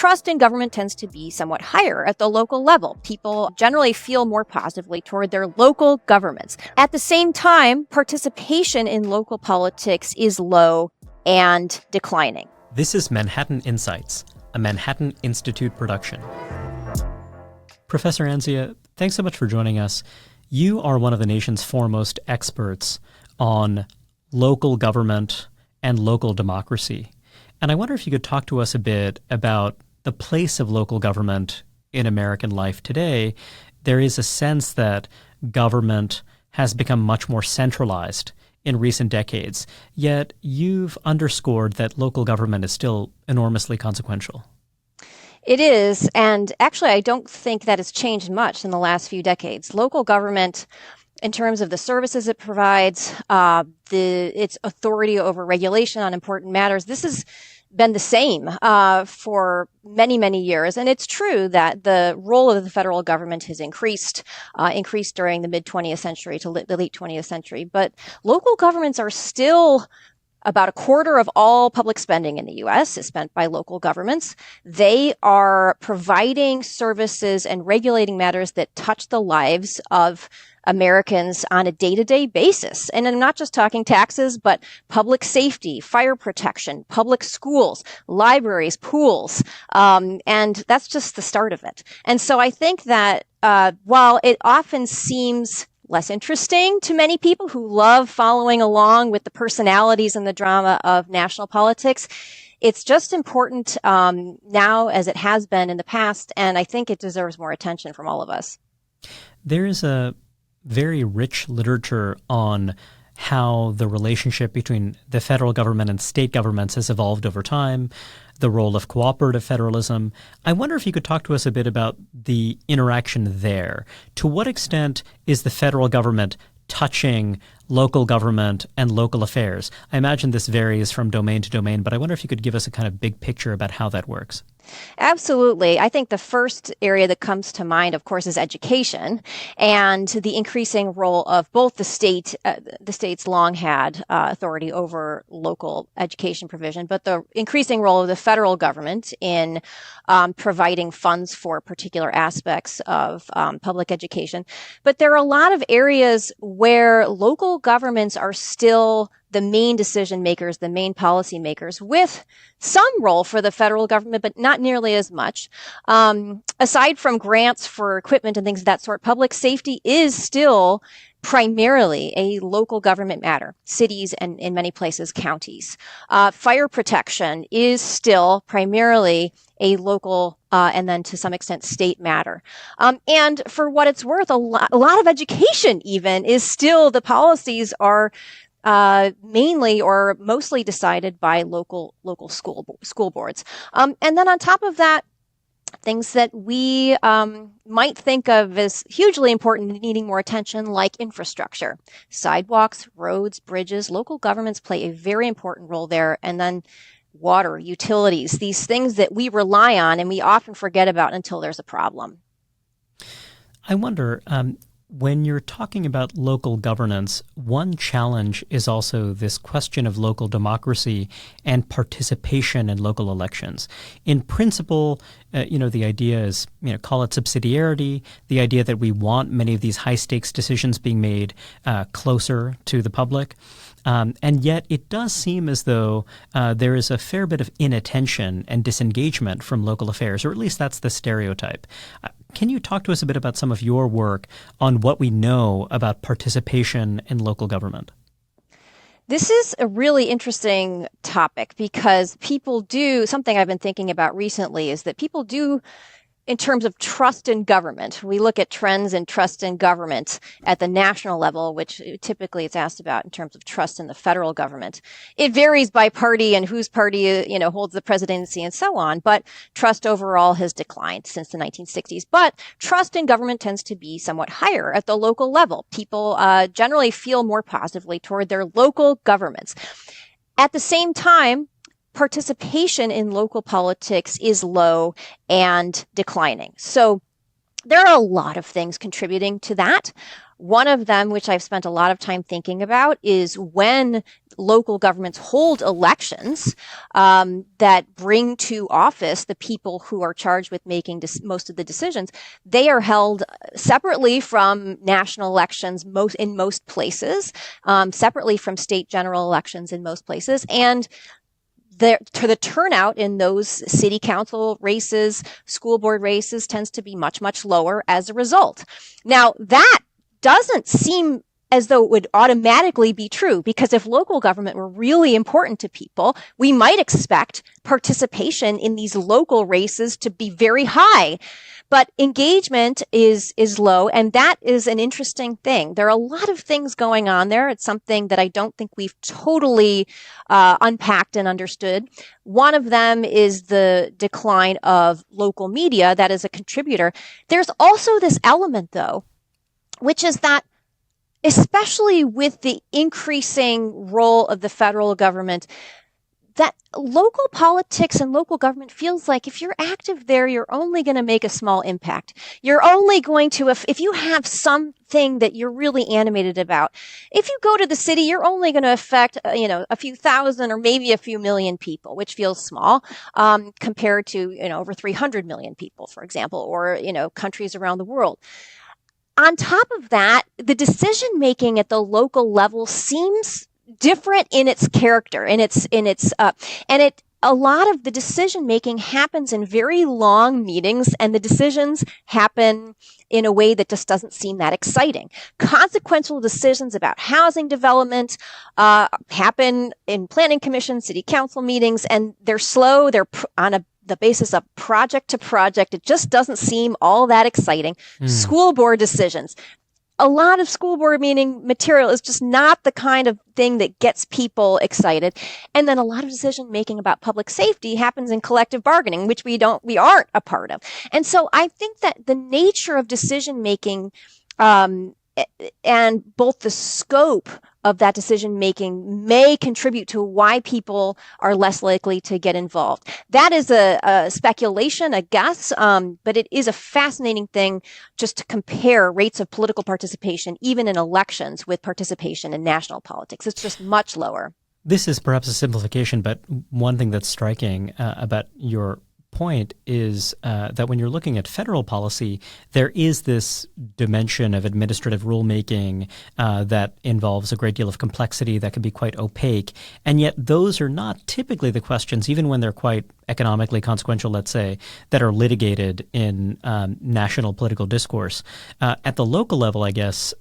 trust in government tends to be somewhat higher at the local level. People generally feel more positively toward their local governments. At the same time, participation in local politics is low and declining. This is Manhattan Insights, a Manhattan Institute production. Professor Anzia, thanks so much for joining us. You are one of the nation's foremost experts on local government and local democracy. And I wonder if you could talk to us a bit about the place of local government in American life today. There is a sense that government has become much more centralized in recent decades, yet you've underscored that local government is still enormously consequential. It is, and actually I don't think that has changed much in the last few decades. Local government, in terms of the services it provides, its authority over regulation on important matters, this has been the same for many, many years. And it's true that the role of the federal government has increased during the mid-20th century to the late 20th century. But local governments are still about a quarter of all public spending in the U.S. is spent by local governments. They are providing services and regulating matters that touch the lives of Americans on a day-to-day basis. And I'm not just talking taxes, but public safety, fire protection, public schools, libraries, pools. And that's just the start of it. And so I think that while it often seems less interesting to many people who love following along with the personalities and the drama of national politics, it's just important now as it has been in the past, and I think it deserves more attention from all of us. There is a very rich literature on how the relationship between the federal government and state governments has evolved over time, the role of cooperative federalism. I wonder if you could talk to us a bit about the interaction there. To what extent is the federal government touching local government and local affairs? I imagine this varies from domain to domain, but I wonder if you could give us a kind of big picture about how that works. Absolutely. I think the first area that comes to mind, of course, is education and the increasing role of both the state. The states long had authority over local education provision, but the increasing role of the federal government in providing funds for particular aspects of public education. But there are a lot of areas where local governments are still the main decision makers, the main policy makers, with some role for the federal government, but not nearly as much. Aside from grants for equipment and things of that sort, public safety is still primarily a local government matter, cities and in many places counties. Fire protection is still primarily a local and then to some extent state matter. And for what it's worth, a lot of education even is still, the policies are mainly or mostly decided by local school boards. And then on top of that, things that we might think of as hugely important and needing more attention, like infrastructure, sidewalks, roads, bridges. Local governments play a very important role there. And then water, utilities, these things that we rely on and we often forget about until there's a problem. I wonder, when you're talking about local governance, one challenge is also this question of local democracy and participation in local elections. In principle, the idea is, call it subsidiarity, the idea that we want many of these high-stakes decisions being made closer to the public. And yet it does seem as though there is a fair bit of inattention and disengagement from local affairs, or at least that's the stereotype. Can you talk to us a bit about some of your work on what we know about participation in local government? This is a really interesting topic because people do, something I've been thinking about recently is that people do, in terms of trust in government, we look at trends in trust in government at the national level, which typically it's asked about in terms of trust in the federal government. It varies by party and whose party, holds the presidency and so on, but trust overall has declined since the 1960s. But trust in government tends to be somewhat higher at the local level. People generally feel more positively toward their local governments. At the same time, participation in local politics is low and declining. So there are a lot of things contributing to that. One of them, which I've spent a lot of time thinking about, is when local governments hold elections that bring to office the people who are charged with making most of the decisions, they are held separately from national elections in most places, separately from state general elections in most places. And the turnout in those city council races, school board races tends to be much, much lower as a result. Now, that doesn't seem as though it would automatically be true, because if local government were really important to people, we might expect participation in these local races to be very high. But engagement is low, and that is an interesting thing. There are a lot of things going on there. It's something that I don't think we've totally unpacked and understood. One of them is the decline of local media. That is a contributor. There's also this element, though, which is that especially with the increasing role of the federal government, that local politics and local government feels like if you're active there, you're only going to make a small impact. You're only going to, if you have something that you're really animated about, if you go to the city, you're only going to affect, a few thousand or maybe a few million people, which feels small, compared to, over 300 million people, for example, or, countries around the world. On top of that, the decision making at the local level seems different in its character, and a lot of the decision making happens in very long meetings, and the decisions happen in a way that just doesn't seem that exciting. Consequential decisions about housing development happen in planning commission, city council meetings, and they're slow. They're on the basis of project to project. It just doesn't seem all that exciting. School board decisions. A lot of school board meeting material is just not the kind of thing that gets people excited. And then a lot of decision making about public safety happens in collective bargaining, which we aren't a part of. And so I think that the nature of decision making, and both the scope of that decision making may contribute to why people are less likely to get involved. That is a speculation, a guess, but it is a fascinating thing just to compare rates of political participation, even in elections, with participation in national politics. It's just much lower. This is perhaps a simplification, but one thing that's striking about your point is that when you're looking at federal policy, there is this dimension of administrative rulemaking that involves a great deal of complexity that can be quite opaque. And yet those are not typically the questions, even when they're quite economically consequential, let's say, that are litigated in national political discourse. At the local level, I guess,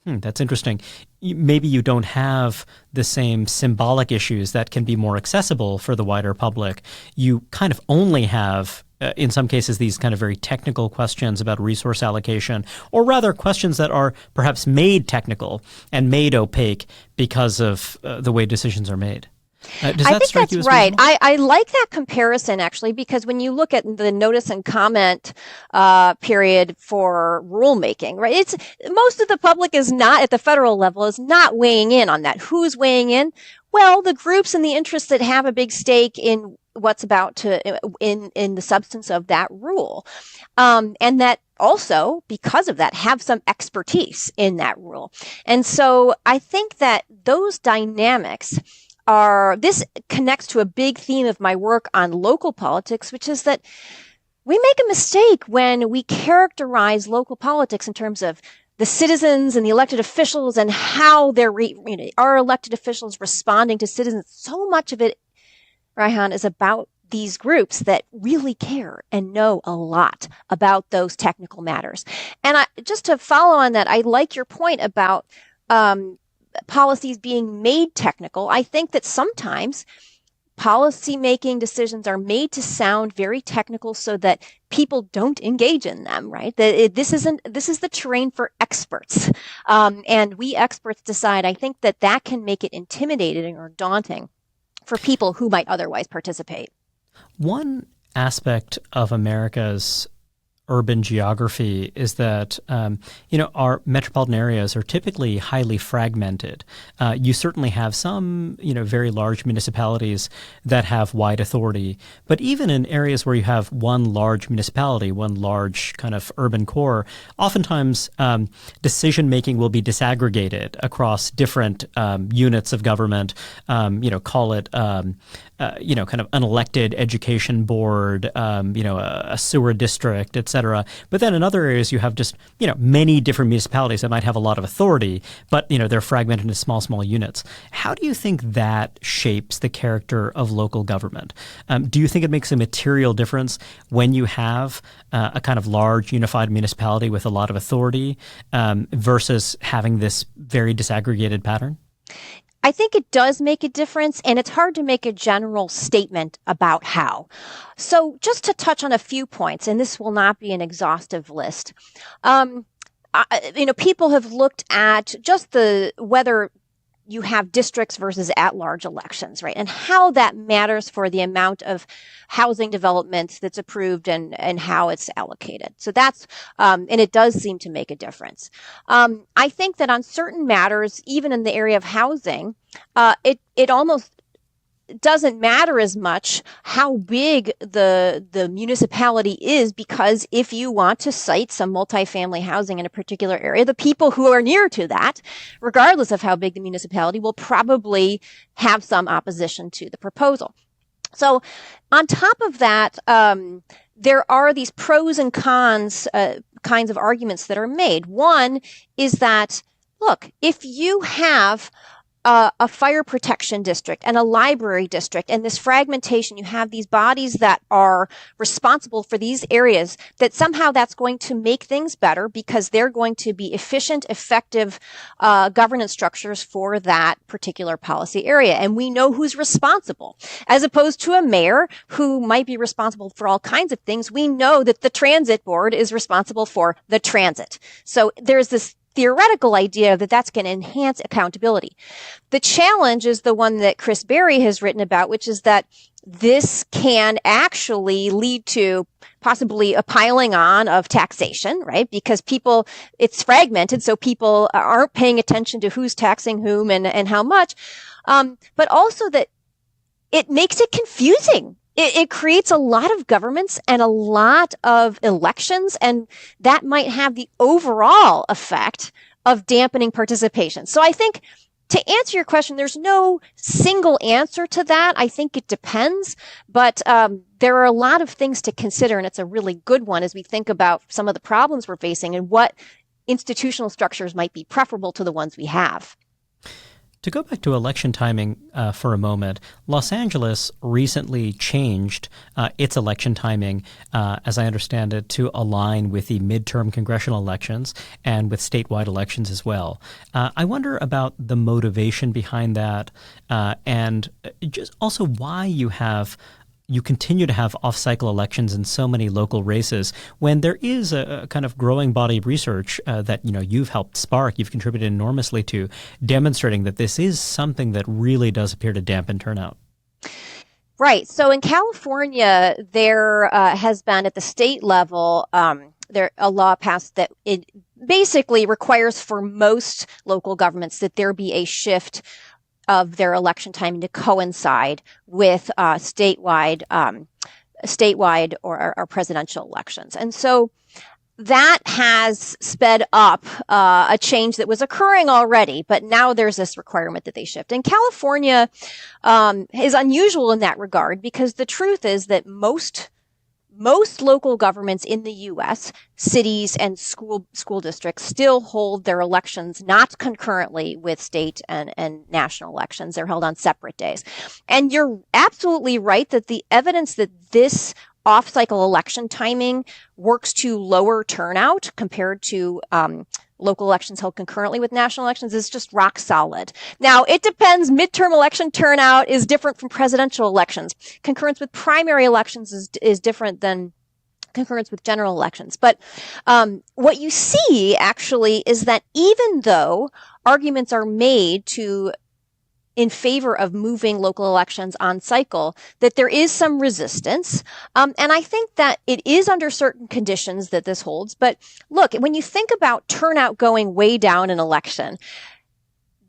that's interesting. Maybe you don't have the same symbolic issues that can be more accessible for the wider public. You kind of only have, in some cases, these kind of very technical questions about resource allocation, or rather questions that are perhaps made technical and made opaque because of the way decisions are made. Does I that think strike that's you as right. reasonable? I like that comparison, actually, because when you look at the notice and comment period for rulemaking, right, it's most of the public is not at the federal level is not weighing in on that. Who's weighing in? Well, the groups and the interests that have a big stake in what's about to in the substance of that rule, and that also, because of that, have some expertise in that rule. And so I think that those dynamics this connects to a big theme of my work on local politics, which is that we make a mistake when we characterize local politics in terms of the citizens and the elected officials and how our elected officials responding to citizens. So much of it, Reihan, is about these groups that really care and know a lot about those technical matters. And just to follow on that, I like your point about policies being made technical. I think that sometimes policy-making decisions are made to sound very technical so that people don't engage in them, right? This is the terrain for experts. And we experts decide. I think that can make it intimidating or daunting for people who might otherwise participate. One aspect of America's urban geography is that, our metropolitan areas are typically highly fragmented. You certainly have some, very large municipalities that have wide authority. But even in areas where you have one large municipality, one large kind of urban core, oftentimes decision-making will be disaggregated across different units of government, call it kind of unelected education board, a sewer district, et cetera. But then in other areas, you have just, many different municipalities that might have a lot of authority, but, they're fragmented into small units. How do you think that shapes the character of local government? Do you think it makes a material difference when you have a kind of large unified municipality with a lot of authority versus having this very disaggregated pattern? I think it does make a difference, and it's hard to make a general statement about how. So just to touch on a few points, and this will not be an exhaustive list. People have looked at just whether you have districts versus at-large elections, right? And how that matters for the amount of housing development that's approved and how it's allocated. So that's, and it does seem to make a difference. I think that on certain matters, even in the area of housing, it almost doesn't matter as much how big the municipality is, because if you want to site some multifamily housing in a particular area, the people who are near to that, regardless of how big the municipality, will probably have some opposition to the proposal. So on top of that, there are these pros and cons kinds of arguments that are made. One is that, look, if you have a fire protection district and a library district, and this fragmentation, you have these bodies that are responsible for these areas, that somehow that's going to make things better because they're going to be efficient, effective governance structures for that particular policy area. And we know who's responsible, as opposed to a mayor who might be responsible for all kinds of things. We know that the transit board is responsible for the transit. So there's this theoretical idea that that's going to enhance accountability. The challenge is the one that Chris Berry has written about, which is that this can actually lead to possibly a piling on of taxation, right? Because it's fragmented, so people aren't paying attention to who's taxing whom and how much. But also that it makes it confusing. It creates a lot of governments and a lot of elections, and that might have the overall effect of dampening participation. So I think, to answer your question, there's no single answer to that. I think it depends, but there are a lot of things to consider, and it's a really good one as we think about some of the problems we're facing and what institutional structures might be preferable to the ones we have. To go back to election timing for a moment, Los Angeles recently changed its election timing, as I understand it, to align with the midterm congressional elections and with statewide elections as well. I wonder about the motivation behind that and just also why you continue to have off-cycle elections in so many local races when there is a kind of growing body of research that you've helped spark, you've contributed enormously to, demonstrating that this is something that really does appear to dampen turnout. Right. So in California, there has been at the state level a law passed that it basically requires for most local governments that there be a shift of their election timing to coincide with statewide or presidential elections. And so that has sped up a change that was occurring already, but now there's this requirement that they shift. And California is unusual in that regard, because the truth is that most local governments in the U.S., cities and school districts, still hold their elections not concurrently with state and national elections. They're held on separate days. And you're absolutely right that the evidence that this off-cycle election timing works to lower turnout compared to local elections held concurrently with national elections is just rock solid. Now, it depends. Midterm election turnout is different from presidential elections. Concurrence with primary elections is different than concurrence with general elections. But what you see, actually, is that even though arguments are made to in favor of moving local elections on cycle, that there is some resistance. And I think that it is under certain conditions that this holds. But look, when you think about turnout going way down an election,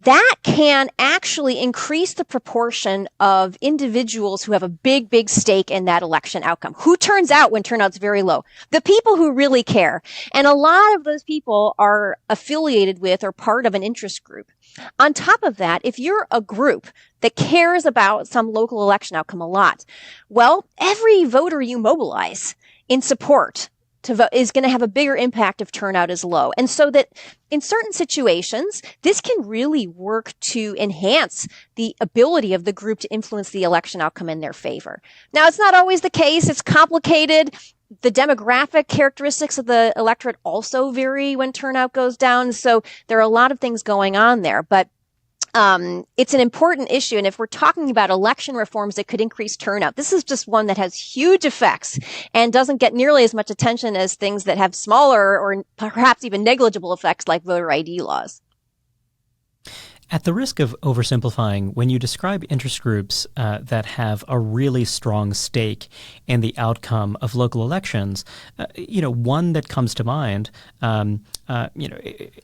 that can actually increase the proportion of individuals who have a big, big stake in that election outcome. Who turns out when turnout's very low? The people who really care. And a lot of those people are affiliated with or part of an interest group. On top of that, if you're a group that cares about some local election outcome a lot, well, every voter you mobilize in support to vote is going to have a bigger impact if turnout is low. And so that in certain situations, this can really work to enhance the ability of the group to influence the election outcome in their favor. Now, it's not always the case. It's complicated. The demographic characteristics of the electorate also vary when turnout goes down. So there are a lot of things going on there. But it's an important issue. And if we're talking about election reforms that could increase turnout, this is just one that has huge effects and doesn't get nearly as much attention as things that have smaller or perhaps even negligible effects like voter ID laws. At the risk of oversimplifying, when you describe interest groups that have a really strong stake in the outcome of local elections, one that comes to mind,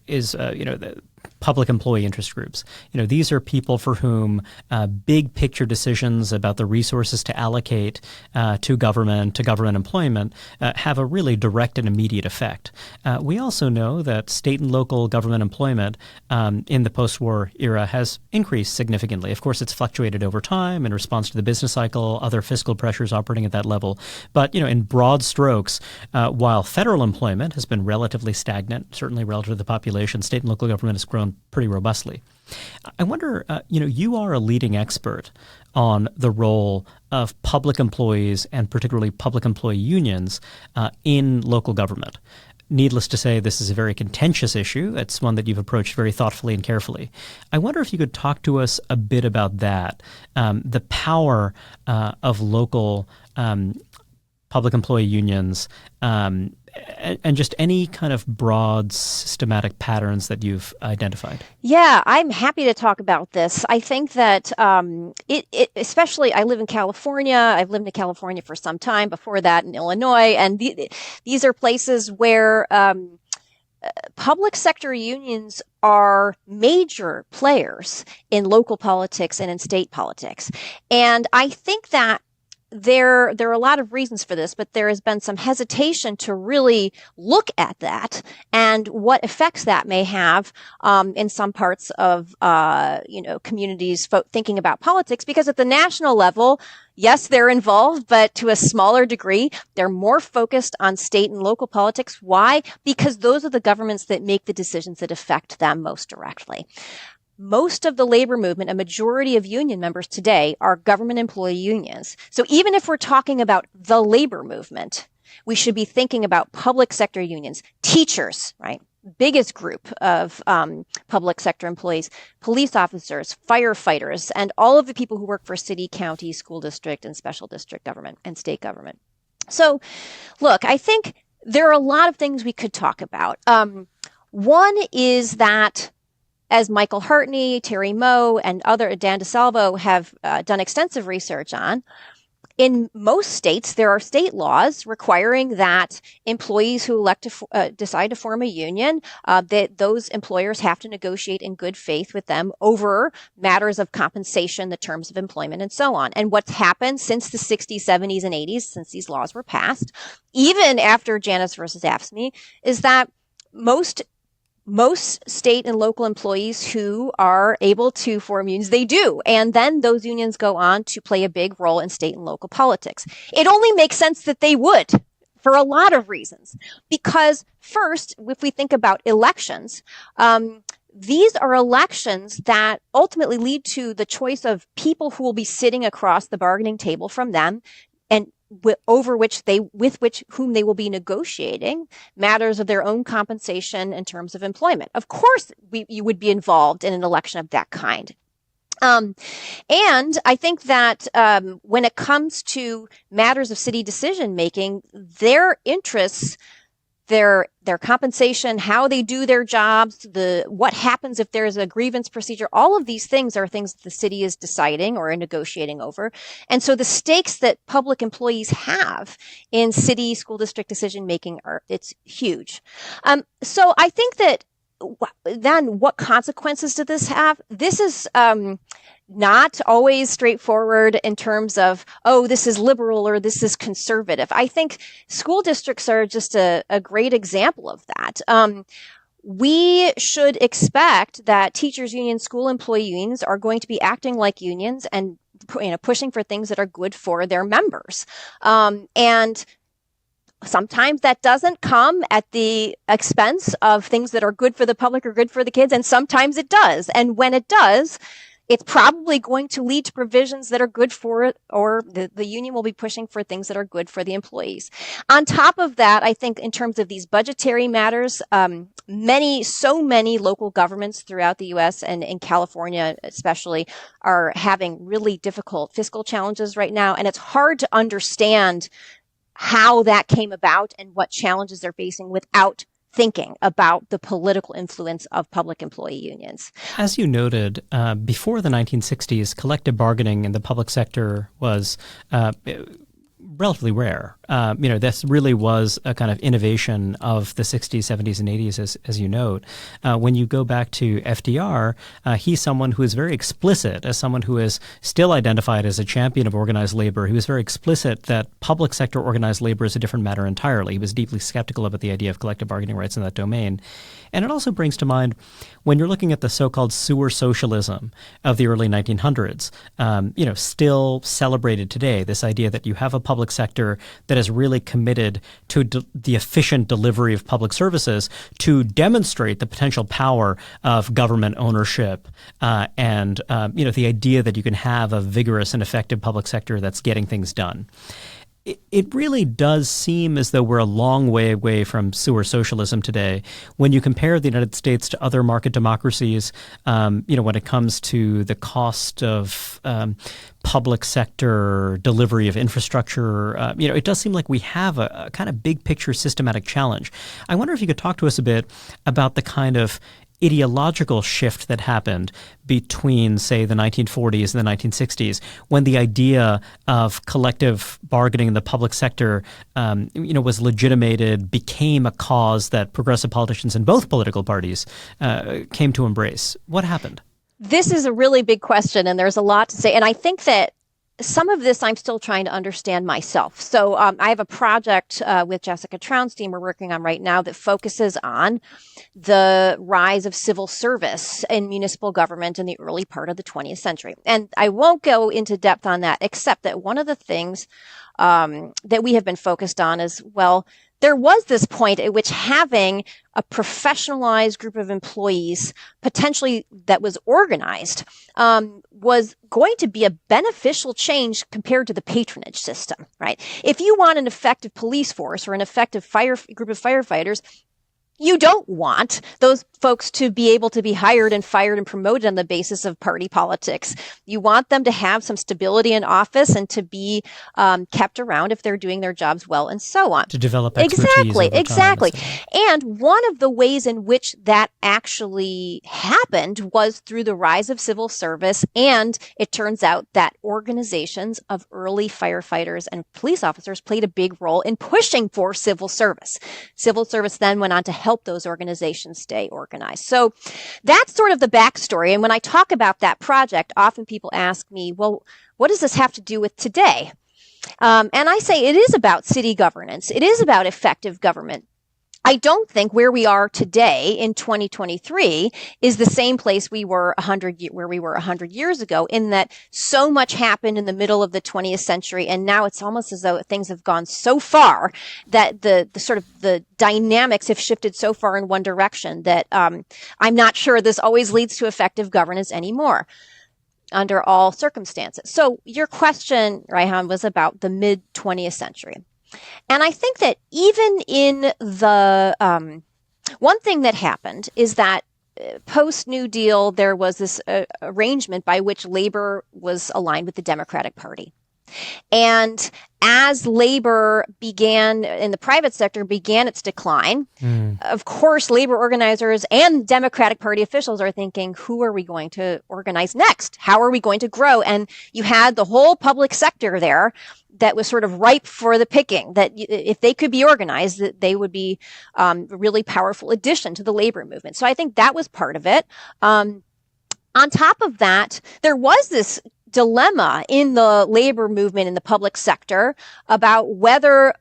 is the public employee interest groups. These are people for whom big picture decisions about the resources to allocate to government employment have a really direct and immediate effect. We also know that state and local government employment in the post-war era has increased significantly. Of course, it's fluctuated over time in response to the business cycle, other fiscal pressures operating at that level. But, in broad strokes, while federal employment has been relatively stagnant, certainly relative to the population, state and local government has grown pretty robustly. I wonder, you are a leading expert on the role of public employees and particularly public employee unions in local government. Needless to say, this is a very contentious issue. It's one that you've approached very thoughtfully and carefully. I wonder if you could talk to us a bit about that, the power of local public employee unions, and just any kind of broad systematic patterns that you've identified. Yeah, I'm happy to talk about this. I think that especially, I live in California. I've lived in California for some time, before that in Illinois. And these are places where public sector unions are major players in local politics and in state politics. And I think that there are a lot of reasons for this, but there has been some hesitation to really look at that and what effects that may have in some parts of communities thinking about politics. Because at the national level, yes, they're involved, but to a smaller degree. They're more focused on state and local politics. Why? Because those are the governments that make the decisions that affect them most directly. Most of the labor movement, a majority of union members today, are government employee unions. So even if we're talking about the labor movement, we should be thinking about public sector unions, teachers, right? Biggest group of public sector employees, police officers, firefighters, and all of the people who work for city, county, school district, and special district government and state government. So look, I think there are a lot of things we could talk about. One is that, as Michael Hartney, Terry Moe, and Dan DeSalvo have done extensive research on, in most states, there are state laws requiring that employees who elect to decide to form a union, that those employers have to negotiate in good faith with them over matters of compensation, the terms of employment, and so on. And what's happened since the 60s, 70s, and 80s, since these laws were passed, even after Janus versus AFSCME, is that most state and local employees who are able to form unions, they do. And then those unions go on to play a big role in state and local politics. It only makes sense that they would, for a lot of reasons. Because first, if we think about elections, these are elections that ultimately lead to the choice of people who will be sitting across the bargaining table from them, and with whom they will be negotiating matters of their own compensation in terms of employment. Of course, you would be involved in an election of that kind. And I think that when it comes to matters of city decision making, their interests their compensation, how they do their jobs, what happens if there's a grievance procedure. All of these things are things that the city is deciding or negotiating over. And so the stakes that public employees have in city school district decision making it's huge. So I think that then what consequences did this have? This is not always straightforward in terms of, oh, this is liberal or this is conservative. I think school districts are just a great example of that. We should expect that teachers' unions, school employee unions are going to be acting like unions and pushing for things that are good for their members. And sometimes that doesn't come at the expense of things that are good for the public or good for the kids, and sometimes it does. And when it does, it's probably going to lead to provisions that are good for it, or the union will be pushing for things that are good for the employees. On top of that, I think in terms of these budgetary matters, so many local governments throughout the U.S. and in California especially are having really difficult fiscal challenges right now, and it's hard to understand how that came about and what challenges they're facing without thinking about the political influence of public employee unions. As you noted, before the 1960s, collective bargaining in the public sector was relatively rare. This really was a kind of innovation of the 60s, 70s, and 80s, as you note. When you go back to FDR, he's someone who is very explicit, as someone who is still identified as a champion of organized labor. He was very explicit that public sector organized labor is a different matter entirely. He was deeply skeptical about the idea of collective bargaining rights in that domain. And it also brings to mind, when you're looking at the so-called sewer socialism of the early 1900s, still celebrated today, this idea that you have a public sector that is really committed to the efficient delivery of public services to demonstrate the potential power of government ownership and the idea that you can have a vigorous and effective public sector that's getting things done. It really does seem as though we're a long way away from sewer socialism today. When you compare the United States to other market democracies, when it comes to the cost of public sector delivery of infrastructure, it does seem like we have a kind of big picture systematic challenge. I wonder if you could talk to us a bit about the kind of ideological shift that happened between, say, the 1940s and the 1960s, when the idea of collective bargaining in the public sector, was legitimated, became a cause that progressive politicians in both political parties came to embrace. What happened? This is a really big question, and there's a lot to say. And I think that some of this I'm still trying to understand myself. So I have a project with Jessica Traunstein we're working on right now that focuses on the rise of civil service in municipal government in the early part of the 20th century. And I won't go into depth on that, except that one of the things that we have been focused on is, well, there was this point at which having a professionalized group of employees, potentially that was organized, was going to be a beneficial change compared to the patronage system, right? If you want an effective police force or an effective group of firefighters, you don't want those folks to be able to be hired and fired and promoted on the basis of party politics. You want them to have some stability in office and to be kept around if they're doing their jobs well, and so on. To develop expertise Exactly. And one of the ways in which that actually happened was through the rise of civil service. And it turns out that organizations of early firefighters and police officers played a big role in pushing for civil service. Civil service then went on to help those organizations stay organized. So that's sort of the backstory. And when I talk about that project, often people ask me, well, what does this have to do with today? And I say it is about city governance. It is about effective government. I don't think where we are today in 2023 is the same place we were 100 years ago, in that so much happened in the middle of the 20th century, and now it's almost as though things have gone so far that the sort of the dynamics have shifted so far in one direction that I'm not sure this always leads to effective governance anymore under all circumstances. So your question, Reihan, was about the mid 20th century. And I think that even in the one thing that happened is that post-New Deal, there was this arrangement by which labor was aligned with the Democratic Party. And as labor began in the private sector began its decline, of course, labor organizers and Democratic Party officials are thinking, who are we going to organize next? How are we going to grow? And you had the whole public sector there that was sort of ripe for the picking, that if they could be organized, that they would be a really powerful addition to the labor movement. So I think that was part of it. On top of that, there was this dilemma in the labor movement in the public sector about whether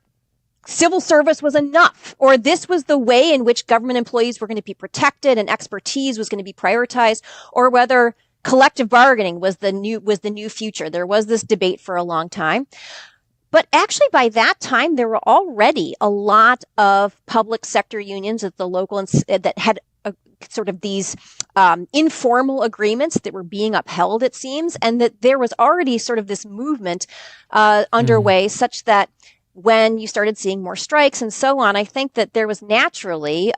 civil service was enough, or this was the way in which government employees were going to be protected and expertise was going to be prioritized, or whether collective bargaining was the new future. There was this debate for a long time. But actually, by that time, there were already a lot of public sector unions at the local that had sort of these informal agreements that were being upheld, it seems, and that there was already sort of this movement underway such that when you started seeing more strikes and so on, I think that there was naturally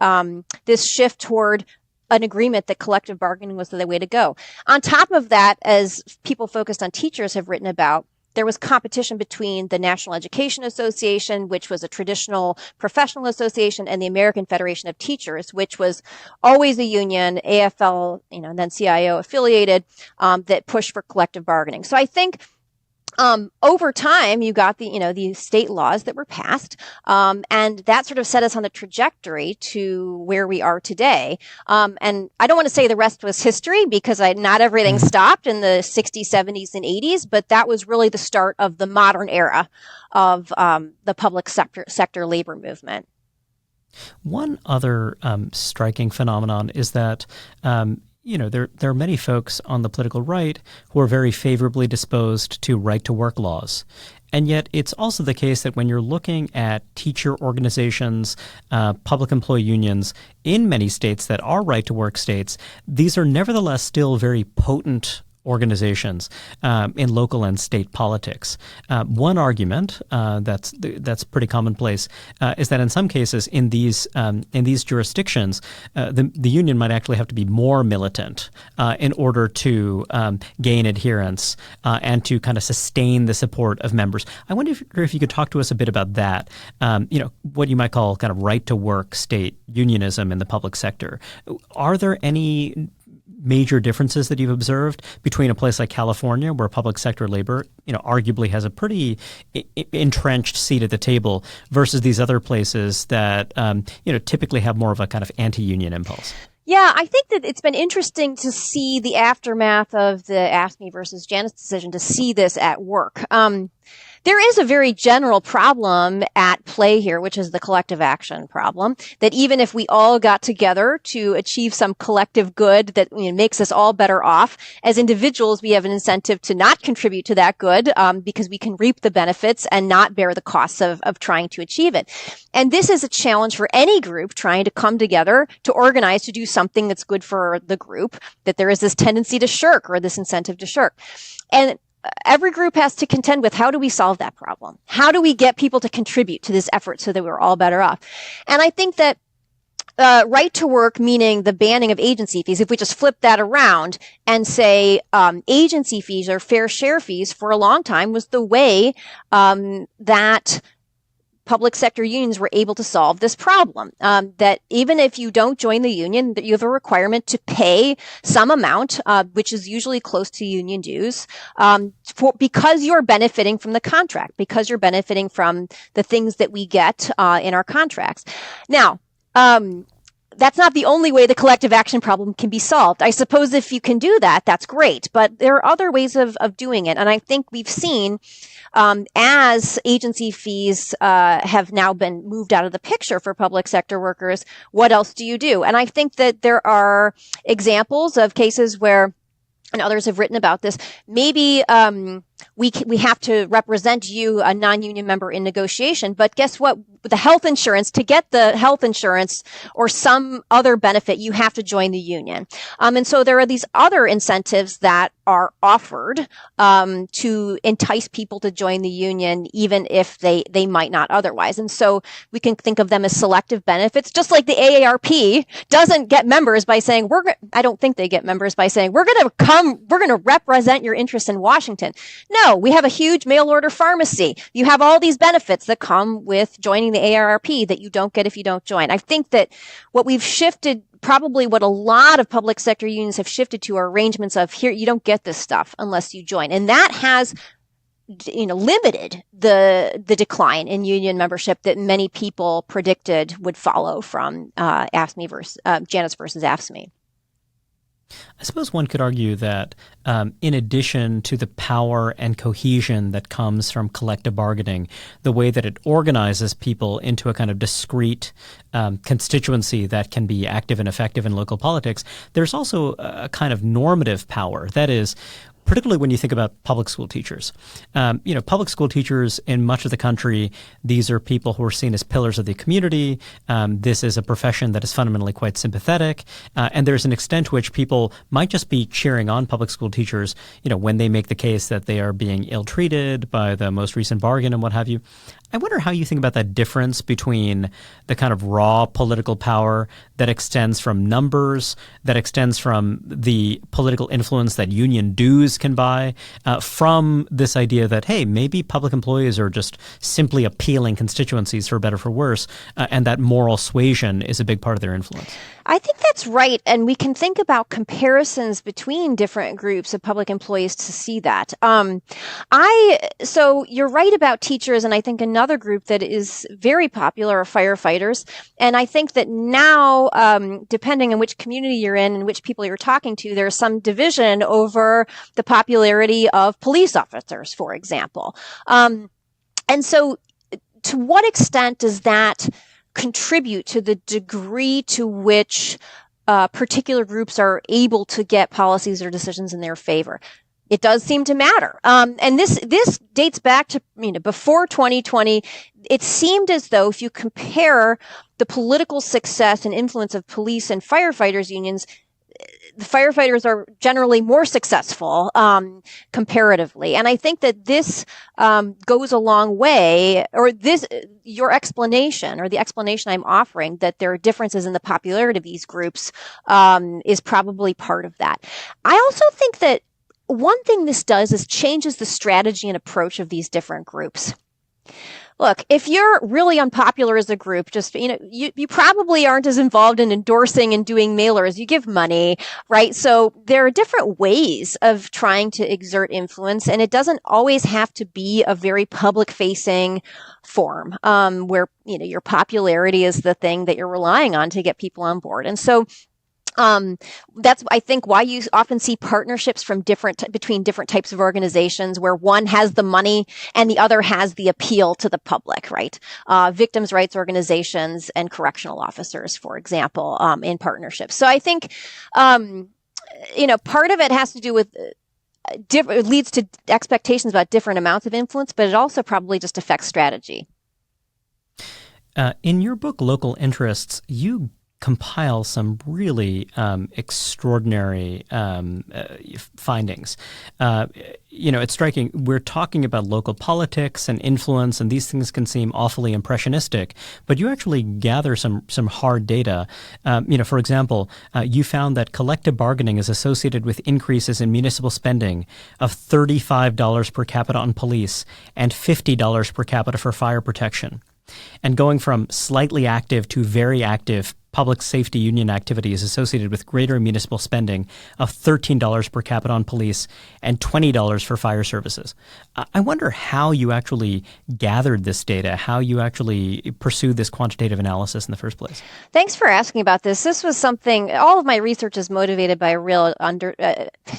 this shift toward an agreement that collective bargaining was the way to go. On top of that, as people focused on teachers have written about, there was competition between the National Education Association, which was a traditional professional association, and the American Federation of Teachers, which was always a union, AFL, and then CIO affiliated, that pushed for collective bargaining. So I think over time, you got the state laws that were passed, and that sort of set us on the trajectory to where we are today. And I don't want to say the rest was history because not everything stopped in the 60s, 70s, and 80s, but that was really the start of the modern era of the public sector labor movement. One other striking phenomenon is that there are many folks on the political right who are very favorably disposed to right-to-work laws. And yet it's also the case that when you're looking at teacher organizations, public employee unions in many states that are right-to-work states, these are nevertheless still very potent organizations in local and state politics. One argument that's pretty commonplace is that in some cases in these jurisdictions, the union might actually have to be more militant in order to gain adherence and to kind of sustain the support of members. I wonder if you could talk to us a bit about that. What you might call kind of right to work state unionism in the public sector. Are there any major differences that you've observed between a place like California, where public sector labor, arguably has a pretty entrenched seat at the table, versus these other places that, typically have more of a kind of anti-union impulse? Yeah, I think that it's been interesting to see the aftermath of the AFSCME versus Janus decision, to see this at work. There is a very general problem at play here, which is the collective action problem, that even if we all got together to achieve some collective good that makes us all better off, as individuals, we have an incentive to not contribute to that good because we can reap the benefits and not bear the costs of trying to achieve it. And this is a challenge for any group trying to come together to organize to do something that's good for the group, that there is this tendency to shirk, or this incentive to shirk. And every group has to contend with, how do we solve that problem? How do we get people to contribute to this effort so that we're all better off? And I think that right to work, meaning the banning of agency fees, if we just flip that around and say agency fees or fair share fees for a long time was the way that public sector unions were able to solve this problem. That even if you don't join the union, that you have a requirement to pay some amount, which is usually close to union dues, because you're benefiting from the contract, because you're benefiting from the things that we get in our contracts. Now, that's not the only way the collective action problem can be solved. I suppose if you can do that, that's great. But there are other ways of doing it. And I think we've seen, as agency fees have now been moved out of the picture for public sector workers, what else do you do? And I think that there are examples of cases where, and others have written about this, maybe we have to represent you, a non-union member, in negotiation. But guess what? The health insurance, to get the health insurance or some other benefit, you have to join the union. And so there are these other incentives that are offered to entice people to join the union, even if they might not otherwise. And so we can think of them as selective benefits, just like the AARP doesn't get members by saying, I don't think they get members by saying, we're going to represent your interests in Washington. No, we have a huge mail order pharmacy. You have all these benefits that come with joining the AARP that you don't get if you don't join. I think that what we've shifted, probably what a lot of public sector unions have shifted to, are arrangements of, here, you don't get this stuff unless you join. And that has limited the decline in union membership that many people predicted would follow from AFSCME versus Janus versus AFSCME. I suppose one could argue that in addition to the power and cohesion that comes from collective bargaining, the way that it organizes people into a kind of discrete constituency that can be active and effective in local politics, there's also a kind of normative power. That is, particularly when you think about public school teachers. Public school teachers in much of the country, these are people who are seen as pillars of the community. This is a profession that is fundamentally quite sympathetic. And there's an extent to which people might just be cheering on public school teachers, when they make the case that they are being ill-treated by the most recent bargain and what have you. I wonder how you think about that difference between the kind of raw political power that extends from numbers, that extends from the political influence that union dues can buy, from this idea that, hey, maybe public employees are just simply appealing constituencies, for better or for worse, and that moral suasion is a big part of their influence. I think that's right. And we can think about comparisons between different groups of public employees to see that. So you're right about teachers, and I think another group that is very popular are firefighters. And I think that now, depending on which community you're in and which people you're talking to, there's some division over the popularity of police officers, for example. And so to what extent does that contribute to the degree to which particular groups are able to get policies or decisions in their favor? It does seem to matter. And this dates back to, before 2020. It seemed as though if you compare the political success and influence of police and firefighters unions, the firefighters are generally more successful comparatively. And I think that this goes a long way, or your explanation, or the explanation I'm offering, that there are differences in the popularity of these groups is probably part of that. I also think that one thing this does is changes the strategy and approach of these different groups. Look, if you're really unpopular as a group, you probably aren't as involved in endorsing and doing mailers. You give money, right? So there are different ways of trying to exert influence, and it doesn't always have to be a very public-facing form, where, your popularity is the thing that you're relying on to get people on board. And so that's, I think, why you often see partnerships between different types of organizations, where one has the money and the other has the appeal to the public, right? Victims' rights organizations and correctional officers, for example, in partnerships. So I think, part of it has to do with it leads to expectations about different amounts of influence, but it also probably just affects strategy. In your book, Local Interests, you compile some really extraordinary findings. It's striking. We're talking about local politics and influence, and these things can seem awfully impressionistic, but you actually gather some hard data. For example, you found that collective bargaining is associated with increases in municipal spending of $35 per capita on police and $50 per capita for fire protection. And going from slightly active to very active public safety union activity is associated with greater municipal spending of $13 per capita on police and $20 for fire services. I wonder how you actually gathered this data, how you actually pursued this quantitative analysis in the first place. Thanks for asking about this. This was something, all of my research is motivated by a real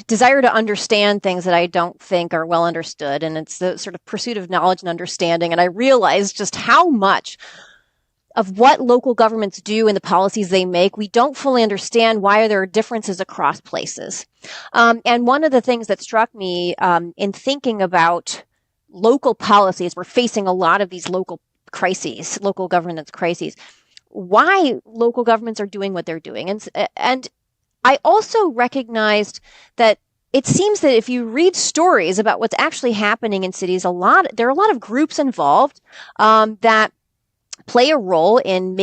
desire to understand things that I don't think are well understood. And it's the sort of pursuit of knowledge and understanding. And I realized just how much of what local governments do and the policies they make, we don't fully understand why there are differences across places. And one of the things that struck me in thinking about local policies, we're facing a lot of these local crises, local governance crises, why local governments are doing what they're doing. And I also recognized that it seems that if you read stories about what's actually happening in cities, there are a lot of groups involved that play a role in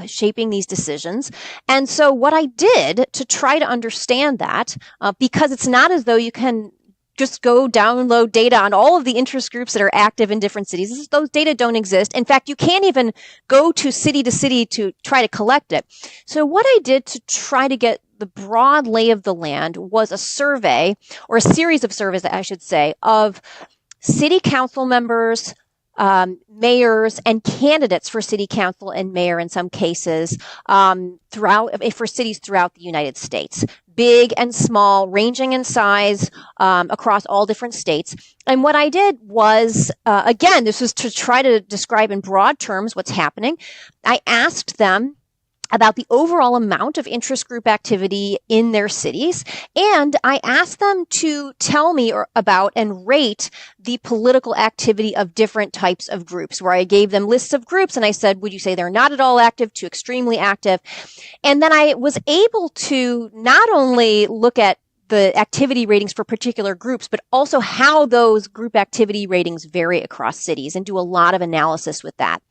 shaping these decisions. And so what I did to try to understand that, because it's not as though you can just go download data on all of the interest groups that are active in different cities. Those data don't exist. In fact, you can't even go to city to try to collect it. So what I did to try to get the broad lay of the land was a survey, or a series of surveys, I should say, of city council members, mayors, and candidates for city council and mayor in some cases for cities throughout the United States, big and small, ranging in size across all different states. And what I did was, again, this was to try to describe in broad terms what's happening. I asked them about the overall amount of interest group activity in their cities. And I asked them to tell me about and rate the political activity of different types of groups, where I gave them lists of groups and I said, would you say they're not at all active to extremely active? And then I was able to not only look at the activity ratings for particular groups, but also how those group activity ratings vary across cities, and do a lot of analysis with that.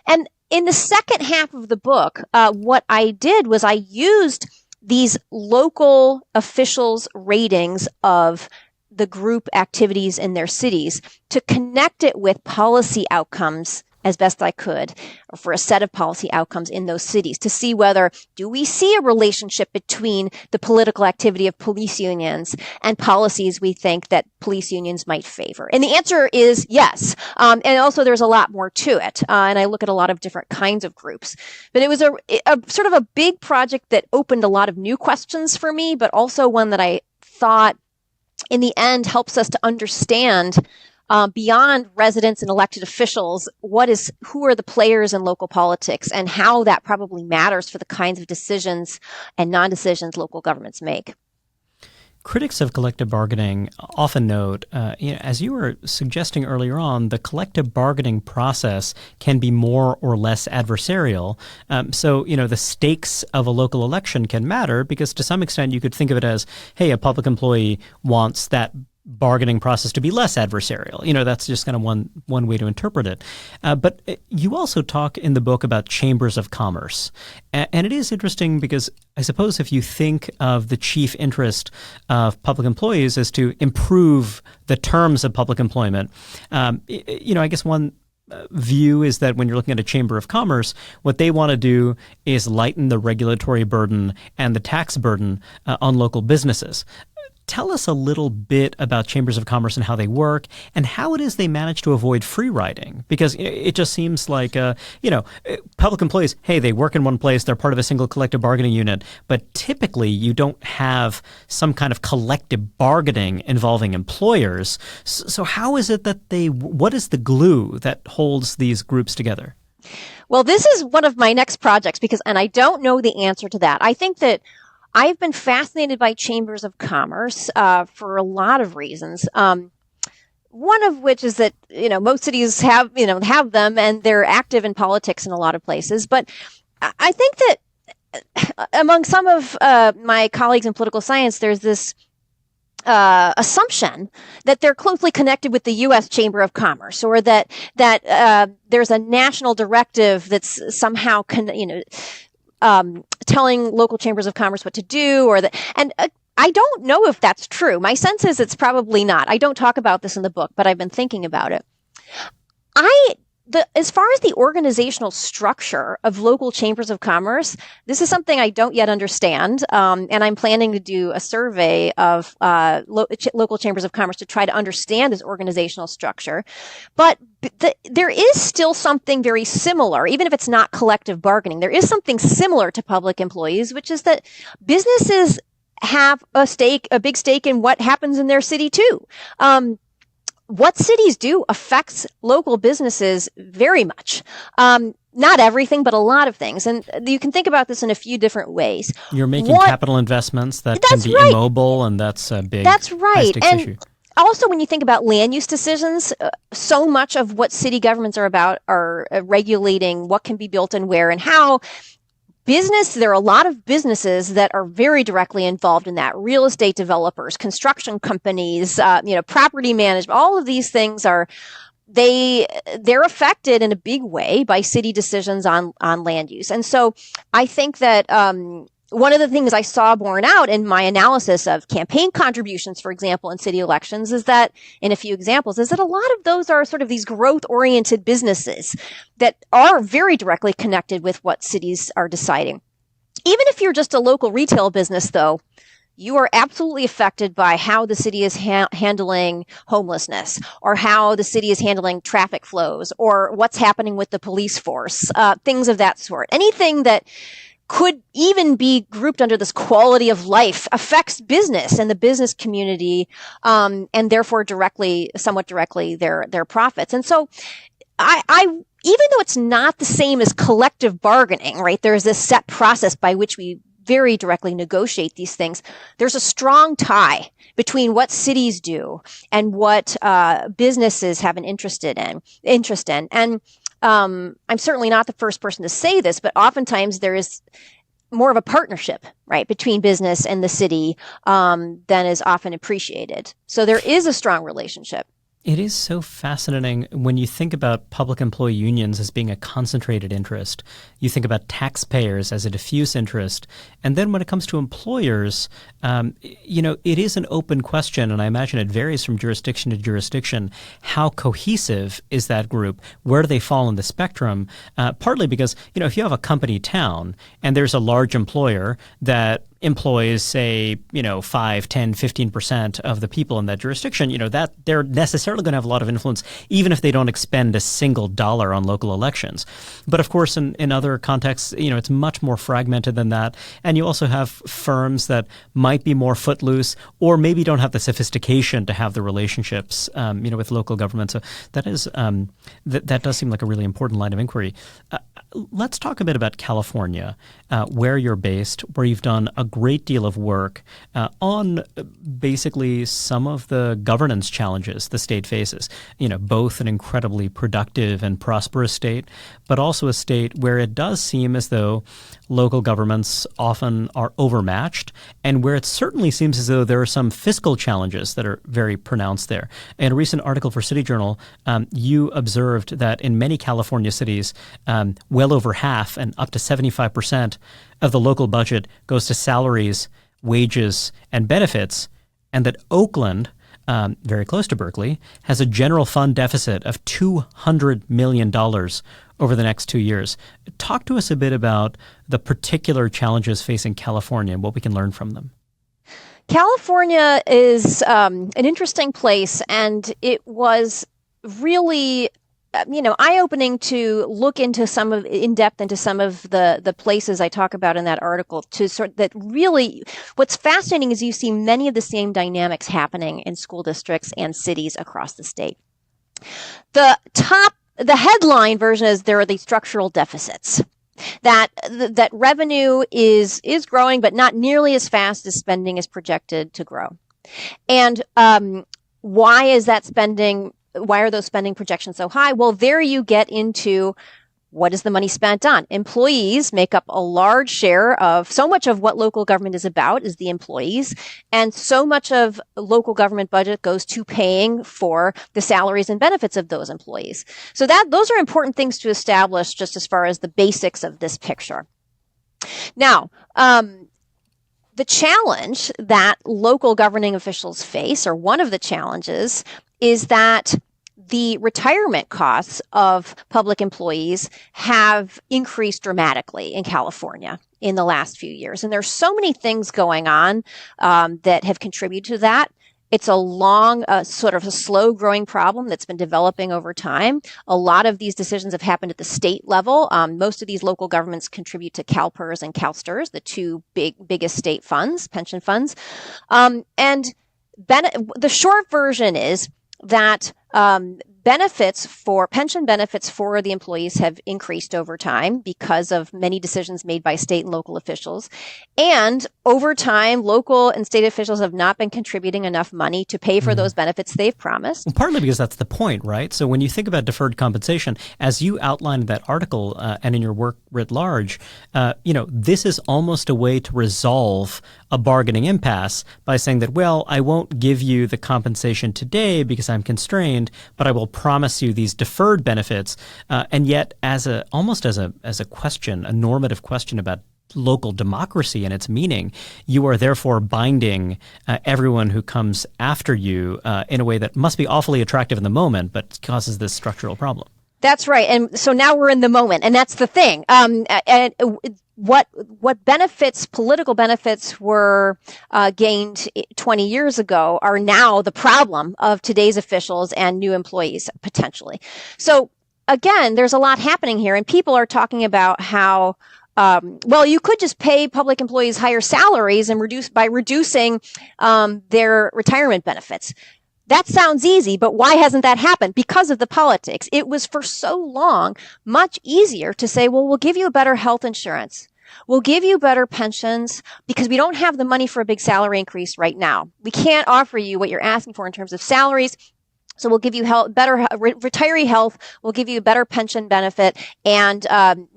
And in the second half of the book, what I did was I used these local officials' ratings of the group activities in their cities to connect it with policy outcomes as best I could, or for a set of policy outcomes in those cities, to see whether, do we see a relationship between the political activity of police unions and policies we think that police unions might favor? And the answer is yes. And also there's a lot more to it. And I look at a lot of different kinds of groups. But it was a sort of a big project that opened a lot of new questions for me, but also one that I thought in the end helps us to understand beyond residents and elected officials, who are the players in local politics, and how that probably matters for the kinds of decisions and non-decisions local governments make. Critics of collective bargaining often note, as you were suggesting earlier on, the collective bargaining process can be more or less adversarial. So, the stakes of a local election can matter, because to some extent you could think of it as, hey, a public employee wants that bargaining process to be less adversarial. That's just kind of one way to interpret it. But you also talk in the book about chambers of commerce. And it is interesting because I suppose if you think of the chief interest of public employees as to improve the terms of public employment, I guess one view is that when you're looking at a chamber of commerce, what they want to do is lighten the regulatory burden and the tax burden on local businesses. Tell us a little bit about chambers of commerce and how they work, and how it is they manage to avoid free riding. Because it just seems like, public employees, hey, they work in one place, they're part of a single collective bargaining unit, but typically you don't have some kind of collective bargaining involving employers. So how is it that what is the glue that holds these groups together? Well, this is one of my next projects and I don't know the answer to that. I think that I've been fascinated by chambers of commerce for a lot of reasons. One of which is that most cities have them, and they're active in politics in a lot of places. But I think that among some of my colleagues in political science, there's this assumption that they're closely connected with the U.S. Chamber of Commerce, or that there's a national directive that's somehow telling local chambers of commerce what to do, and I don't know if that's true. My sense is it's probably not. I don't talk about this in the book, but I've been thinking about it. As far as the organizational structure of local chambers of commerce, this is something I don't yet understand, and I'm planning to do a survey of local chambers of commerce to try to understand this organizational structure. But there is still something very similar, even if it's not collective bargaining. There is something similar to public employees, which is that businesses have a big stake in what happens in their city too. What cities do affects local businesses very much. Not everything, but a lot of things. And you can think about this in a few different ways. You're making capital investments that can be immobile, and that's a big high-stakes issue. Also, when you think about land use decisions, so much of what city governments are about are regulating what can be built and where and how. There are a lot of businesses that are very directly involved in that. Real estate developers, construction companies, property management, all of these things they're affected in a big way by city decisions on land use. And so I think that, one of the things I saw borne out in my analysis of campaign contributions, for example, in city elections is that, in a few examples, is that a lot of those are sort of these growth-oriented businesses that are very directly connected with what cities are deciding. Even if you're just a local retail business, though, you are absolutely affected by how the city is handling homelessness, or how the city is handling traffic flows, or what's happening with the police force, things of that sort. Anything that could even be grouped under this quality of life affects business and the business community, and therefore somewhat directly, their profits. And so I even though it's not the same as collective bargaining, right? There's this set process by which we very directly negotiate these things. There's a strong tie between what cities do and what businesses have an interest in. And I'm certainly not the first person to say this, but oftentimes there is more of a partnership, right, between business and the city than is often appreciated. So there is a strong relationship. It is so fascinating when you think about public employee unions as being a concentrated interest. You think about taxpayers as a diffuse interest. And then when it comes to employers, it is an open question, and I imagine it varies from jurisdiction to jurisdiction. How cohesive is that group? Where do they fall in the spectrum? Partly because, if you have a company town and there's a large employer that employs, say, 5, 10, 15% of the people in that jurisdiction, that they're necessarily going to have a lot of influence, even if they don't expend a single dollar on local elections. But of course, in other contexts, it's much more fragmented than that. And you also have firms that might be more footloose or maybe don't have the sophistication to have the relationships, with local government. So that is that does seem like a really important line of inquiry. Let's talk a bit about California, where you're based, where you've done a great deal of work on basically some of the governance challenges the state faces. Both an incredibly productive and prosperous state, but also a state where it does seem as though local governments often are overmatched, and where it certainly seems as though there are some fiscal challenges that are very pronounced there. In a recent article for City Journal, you observed that in many California cities, well over half and up to 75% of the local budget goes to salaries, wages, and benefits, and that Oakland, very close to Berkeley, has a general fund deficit of $200 million over the next 2 years. Talk to us a bit about the particular challenges facing California and what we can learn from them. California is an interesting place, and it was really eye-opening to look into in depth into some of the places I talk about in that article. What's fascinating is you see many of the same dynamics happening in school districts and cities across the state. The headline version is there are these structural deficits. That revenue is growing, but not nearly as fast as spending is projected to grow. And why is that spending? Why are those spending projections so high? Well, there you get into what is the money spent on? Employees make up a large share of so much of what local government is about is the employees. And so much of local government budget goes to paying for the salaries and benefits of those employees. So those are important things to establish just as far as the basics of this picture. Now, the challenge that local governing officials face, or one of the challenges, is that the retirement costs of public employees have increased dramatically in California in the last few years. And there's so many things going on that have contributed to that. It's a long, sort of a slow growing problem that's been developing over time. A lot of these decisions have happened at the state level. Most of these local governments contribute to CalPERS and CalSTRS, the two biggest state funds, pension funds. And the short version is that pension benefits for the employees have increased over time because of many decisions made by state and local officials. And over time, local and state officials have not been contributing enough money to pay for those benefits they've promised. Well, partly because that's the point, right? So when you think about deferred compensation, as you outlined in that article and in your work writ large, this is almost a way to resolve a bargaining impasse by saying that, well, I won't give you the compensation today because I'm constrained, but I will promise you these deferred benefits. And yet, almost as a question, a normative question about local democracy and its meaning, you are therefore binding everyone who comes after you in a way that must be awfully attractive in the moment, but causes this structural problem. That's right. And so now we're in the moment, and that's the thing. And what benefits, political benefits were gained 20 years ago are now the problem of today's officials and new employees, potentially. So again, there's a lot happening here, and people are talking about how well, you could just pay public employees higher salaries and reducing their retirement benefits. That sounds easy, but why hasn't that happened? Because of the politics. It was for so long much easier to say, well, we'll give you better health insurance. We'll give you better pensions because we don't have the money for a big salary increase right now. We can't offer you what you're asking for in terms of salaries. So we'll give you better retiree health. We'll give you a better pension benefit, and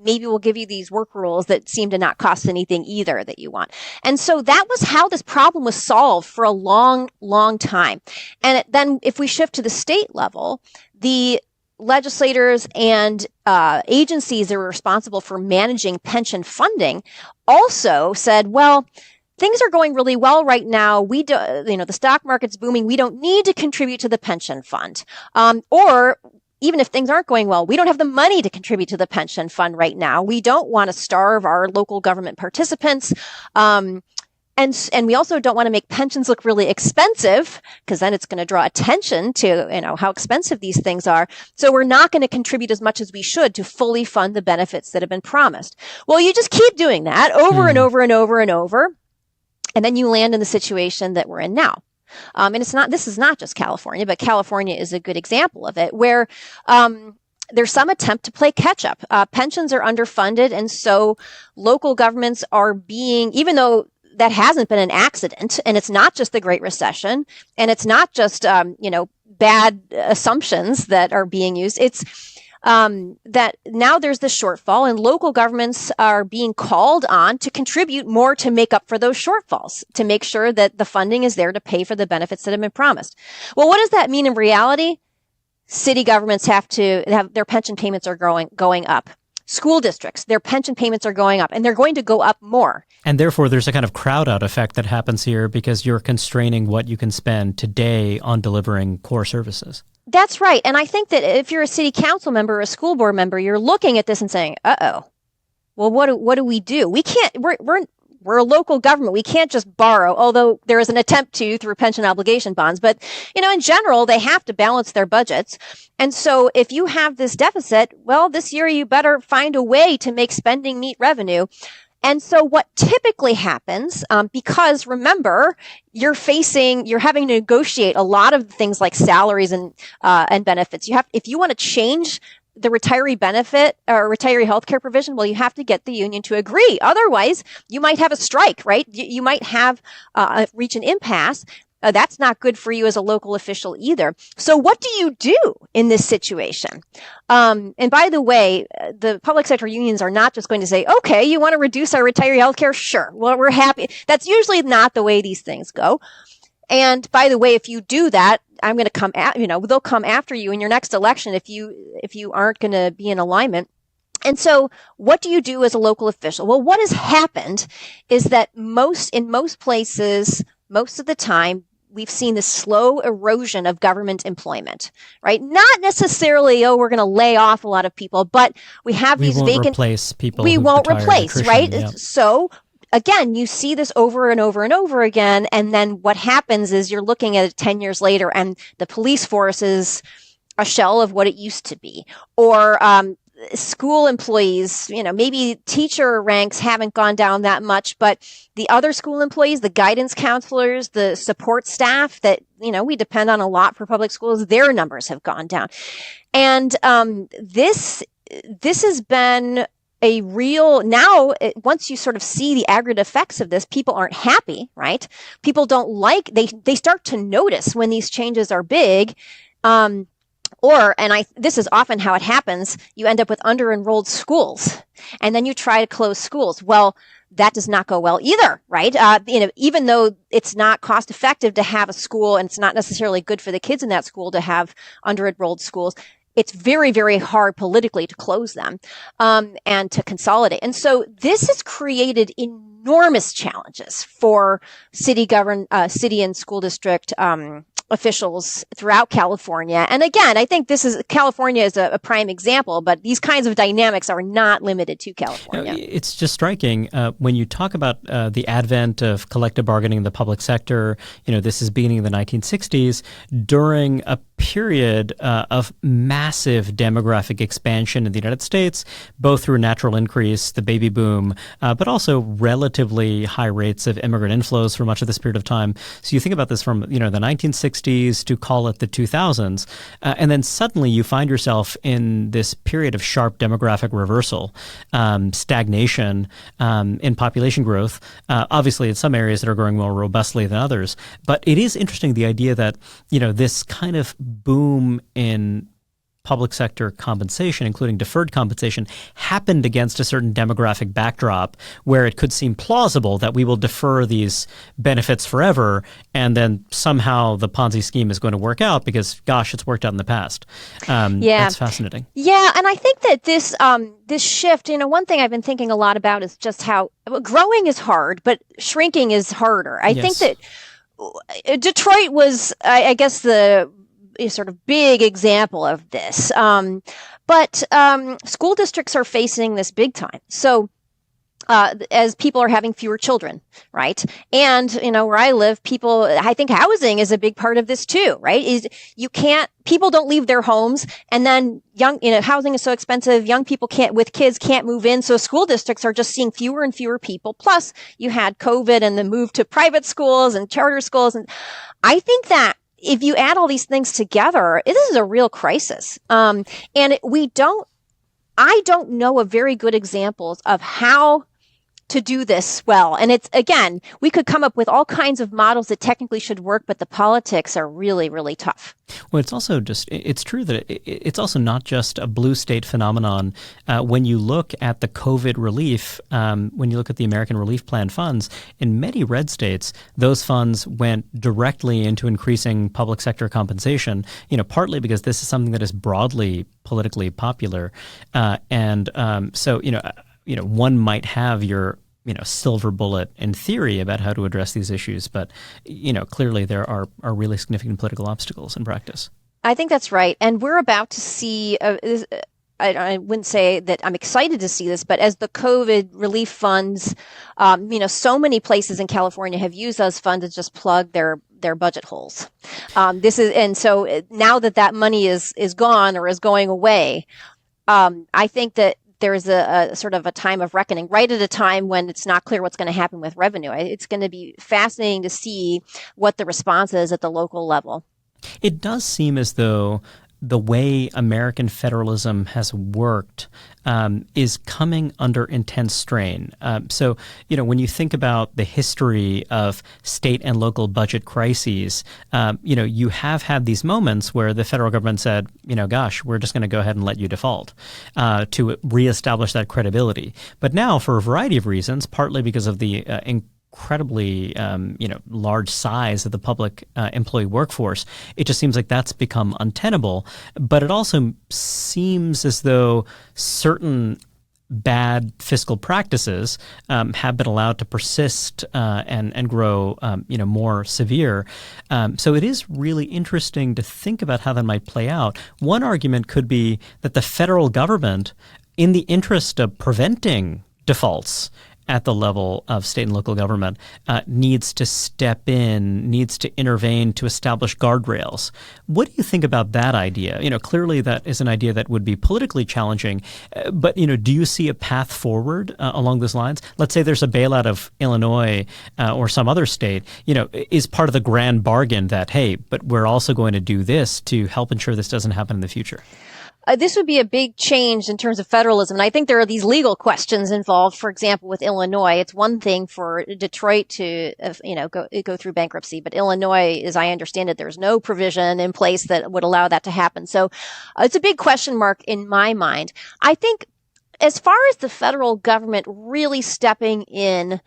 maybe we'll give you these work rules that seem to not cost anything either that you want. And so that was how this problem was solved for a long, long time. And then if we shift to the state level, the legislators and agencies that were responsible for managing pension funding also said, well, things are going really well right now. The stock market's booming. We don't need to contribute to the pension fund. Or even if things aren't going well, we don't have the money to contribute to the pension fund right now. We don't want to starve our local government participants. And we also don't want to make pensions look really expensive, because then it's going to draw attention to, how expensive these things are. So we're not going to contribute as much as we should to fully fund the benefits that have been promised. Well, you just keep doing that over and over and over and over. And then you land in the situation that we're in now. And this is not just California, but California is a good example of it, where there's some attempt to play catch up. Pensions are underfunded. And so local governments are even though that hasn't been an accident, and it's not just the Great Recession, and it's not just, bad assumptions that are being used. It's that now there's this shortfall, and local governments are being called on to contribute more to make up for those shortfalls, to make sure that the funding is there to pay for the benefits that have been promised. Well, what does that mean in reality? City governments have to have their pension payments are going up. School districts, their pension payments are going up, and they're going to go up more. And therefore, there's a kind of crowd out effect that happens here because you're constraining what you can spend today on delivering core services. That's right. And I think that if you're a city council member or a school board member, you're looking at this and saying, uh-oh, well, what do we do? We can't, we're a local government. We can't just borrow, although there is an attempt to through pension obligation bonds. But, in general, they have to balance their budgets. And so if you have this deficit, well, this year you better find a way to make spending meet revenue. And so what typically happens, because remember, you're having to negotiate a lot of things like salaries and benefits. If you want to change the retiree benefit or retiree healthcare provision, well, you have to get the union to agree. Otherwise, you might have a strike, right? You might have reach an impasse. That's not good for you as a local official either. So what do you do in this situation? And by the way, the public sector unions are not just going to say, okay, you want to reduce our retiree healthcare? Sure. Well, we're happy. That's usually not the way these things go. And by the way, if you do that, I'm going to they'll come after you in your next election if you aren't going to be in alignment. And so what do you do as a local official? Well, what has happened is that in most places, most of the time, we've seen this slow erosion of government employment, right? Not necessarily, we're going to lay off a lot of people, but we have these vacant. We won't replace people. We won't replace, attrition, right? Yeah. So again, you see this over and over and over again. And then what happens is you're looking at it 10 years later and the police force is a shell of what it used to be. Or, school employees, maybe teacher ranks haven't gone down that much, but the other school employees, the guidance counselors, the support staff that, we depend on a lot for public schools, their numbers have gone down. And this has been a real, once you sort of see the aggregate effects of this, people aren't happy, right? People don't they start to notice when these changes are big. This is often how it happens, you end up with under-enrolled schools, and then you try to close schools. Well, that does not go well either, right? Even though it's not cost effective to have a school and it's not necessarily good for the kids in that school to have under-enrolled schools, it's very, very hard politically to close them and to consolidate. And so this has created enormous challenges for city and school district officials throughout California. And again, I think California is a prime example, but these kinds of dynamics are not limited to California. It's just striking when you talk about the advent of collective bargaining in the public sector. This is beginning in the 1960s during a period of massive demographic expansion in the United States, both through natural increase, the baby boom, but also relatively high rates of immigrant inflows for much of this period of time. So you think about this from the 1960s to call it the 2000s, and then suddenly you find yourself in this period of sharp demographic reversal, stagnation in population growth. Obviously, in some areas that are growing more robustly than others, but it is interesting the idea that this kind of boom in public sector compensation, including deferred compensation, happened against a certain demographic backdrop where it could seem plausible that we will defer these benefits forever, and then somehow the Ponzi scheme is going to work out because, gosh, it's worked out in the past. That's fascinating. Yeah, and I think that this shift, one thing I've been thinking a lot about is just how growing is hard, but shrinking is harder. I think that Detroit was, I guess, the sort of big example of this. But school districts are facing this big time. So as people are having fewer children, right? And, where I live, I think housing is a big part of this too, right? People don't leave their homes, and then housing is so expensive, young people with kids can't move in. So school districts are just seeing fewer and fewer people. Plus you had COVID and the move to private schools and charter schools. And I think that if you add all these things together, this is a real crisis. And I don't know of very good examples of how to do this well. And we could come up with all kinds of models that technically should work, but the politics are really, really tough. Well, it's also it's true that it's also not just a blue state phenomenon. When you look at the COVID relief, when you look at the American Relief Plan funds, in many red states, those funds went directly into increasing public sector compensation, partly because this is something that is broadly politically popular. So one might have your silver bullet in theory about how to address these issues, but clearly there are really significant political obstacles in practice. I think that's right, and we're about to see. I wouldn't say that I'm excited to see this, but as the COVID relief funds, so many places in California have used those funds to just plug their budget holes. So now that money is gone or is going away, I think that there's a sort of a time of reckoning, right at a time when it's not clear what's going to happen with revenue. It's going to be fascinating to see what the response is at the local level. It does seem as though the way American federalism has worked is coming under intense strain. So, when you think about the history of state and local budget crises, you have had these moments where the federal government said, gosh, we're just going to go ahead and let you default to reestablish that credibility. But now, for a variety of reasons, partly because of the incredibly large size of the public employee workforce, it just seems like that's become untenable. But it also seems as though certain bad fiscal practices have been allowed to persist and grow more severe. So it is really interesting to think about how that might play out. One argument could be that the federal government, in the interest of preventing defaults at the level of state and local government, needs to step in, needs to intervene to establish guardrails. What do you think about that idea? Clearly that is an idea that would be politically challenging, but do you see a path forward along those lines? Let's say there's a bailout of Illinois or some other state, is part of the grand bargain that, hey, but we're also going to do this to help ensure this doesn't happen in the future. This would be a big change in terms of federalism. And I think there are these legal questions involved. For example, with Illinois, it's one thing for Detroit to, go through bankruptcy. But Illinois, as I understand it, there's no provision in place that would allow that to happen. So it's a big question mark in my mind. I think as far as the federal government really stepping in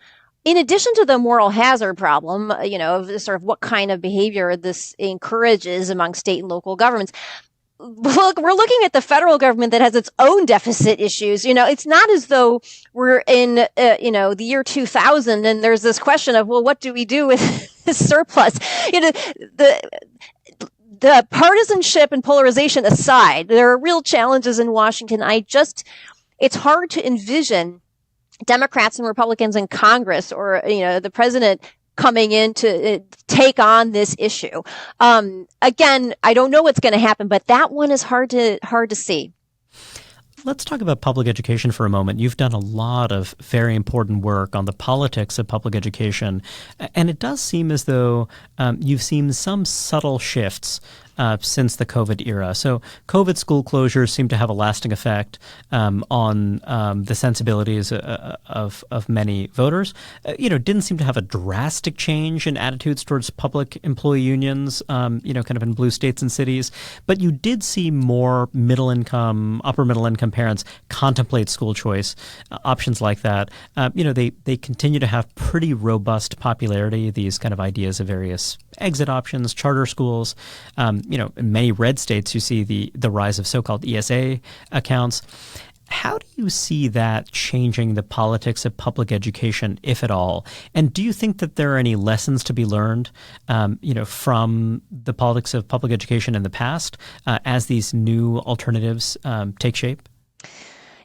addition to the moral hazard problem, of sort of what kind of behavior this encourages among state and local governments, look, we're looking at the federal government that has its own deficit issues. It's not as though we're in, the year 2000 and there's this question of, well, what do we do with this surplus? The partisanship and polarization aside, there are real challenges in Washington. It's hard to envision Democrats and Republicans in Congress or, the president coming in to take on this issue. Again, I don't know what's going to happen, but that one is hard to see. Let's talk about public education for a moment. You've done a lot of very important work on the politics of public education, and it does seem as though you've seen some subtle shifts since the COVID era. So COVID school closures seem to have a lasting effect on the sensibilities of many voters. Didn't seem to have a drastic change in attitudes towards public employee unions, kind of in blue states and cities. But you did see more upper middle income parents contemplate school choice options like that. They continue to have pretty robust popularity, these kind of ideas of various exit options, charter schools. In many red states, you see the rise of so-called ESA accounts. How do you see that changing the politics of public education, if at all? And do you think that there are any lessons to be learned, from the politics of public education in the past as these new alternatives take shape?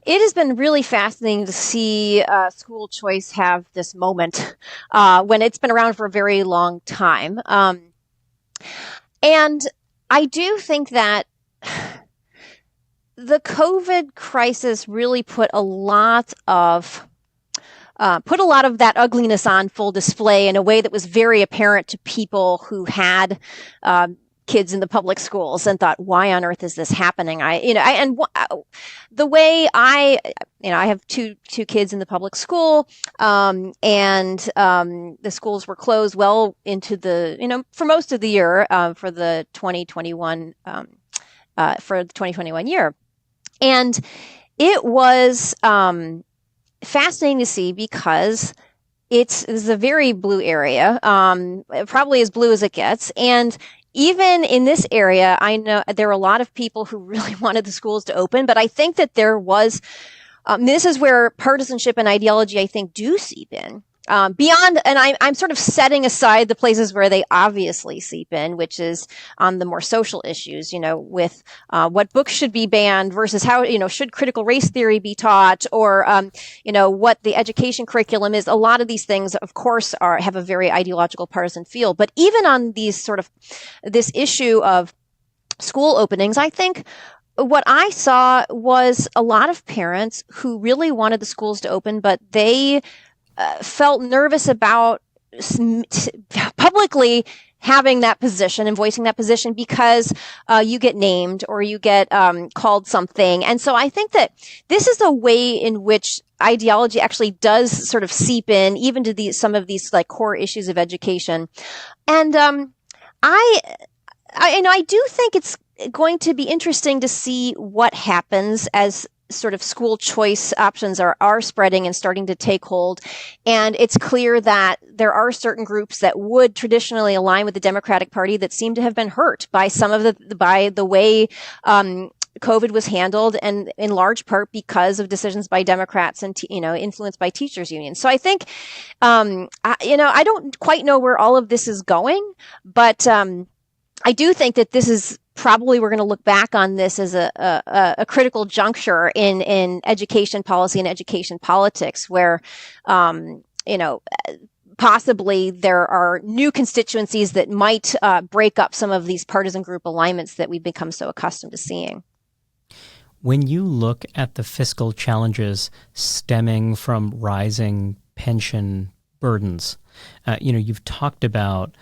It has been really fascinating to see school choice have this moment when it's been around for a very long time. And I do think that the COVID crisis really put a lot of that ugliness on full display in a way that was very apparent to people who had kids in the public schools and thought, why on earth is this happening? The way I have two kids in the public school, and the schools were closed well into for most of the year, for the 2021 year. And it was fascinating to see because this is a very blue area, probably as blue as it gets. And even in this area, I know there were a lot of people who really wanted the schools to open, but I think that there was, this is where partisanship and ideology, I think, do seep in. Beyond, and I'm sort of setting aside the places where they obviously seep in, which is on the more social issues, with what books should be banned versus how, should critical race theory be taught, or, what the education curriculum is. A lot of these things, of course, have a very ideological partisan feel. But even on these this issue of school openings, I think what I saw was a lot of parents who really wanted the schools to open, but they felt nervous about publicly having that position and voicing that position because you get named or you get called something. And so I think that this is a way in which ideology actually does sort of seep in even to some of these like core issues of education. And I do think it's going to be interesting to see what happens as sort of school choice options are spreading and starting to take hold. And it's clear that there are certain groups that would traditionally align with the Democratic Party that seem to have been hurt by by the way COVID was handled, and in large part because of decisions by Democrats and influenced by teachers unions. So I think I don't quite know where all of this is going, but I do think that this is probably, we're going to look back on this as a critical juncture in education policy and education politics where, possibly there are new constituencies that might break up some of these partisan group alignments that we've become so accustomed to seeing. When you look at the fiscal challenges stemming from rising pension burdens, you've talked about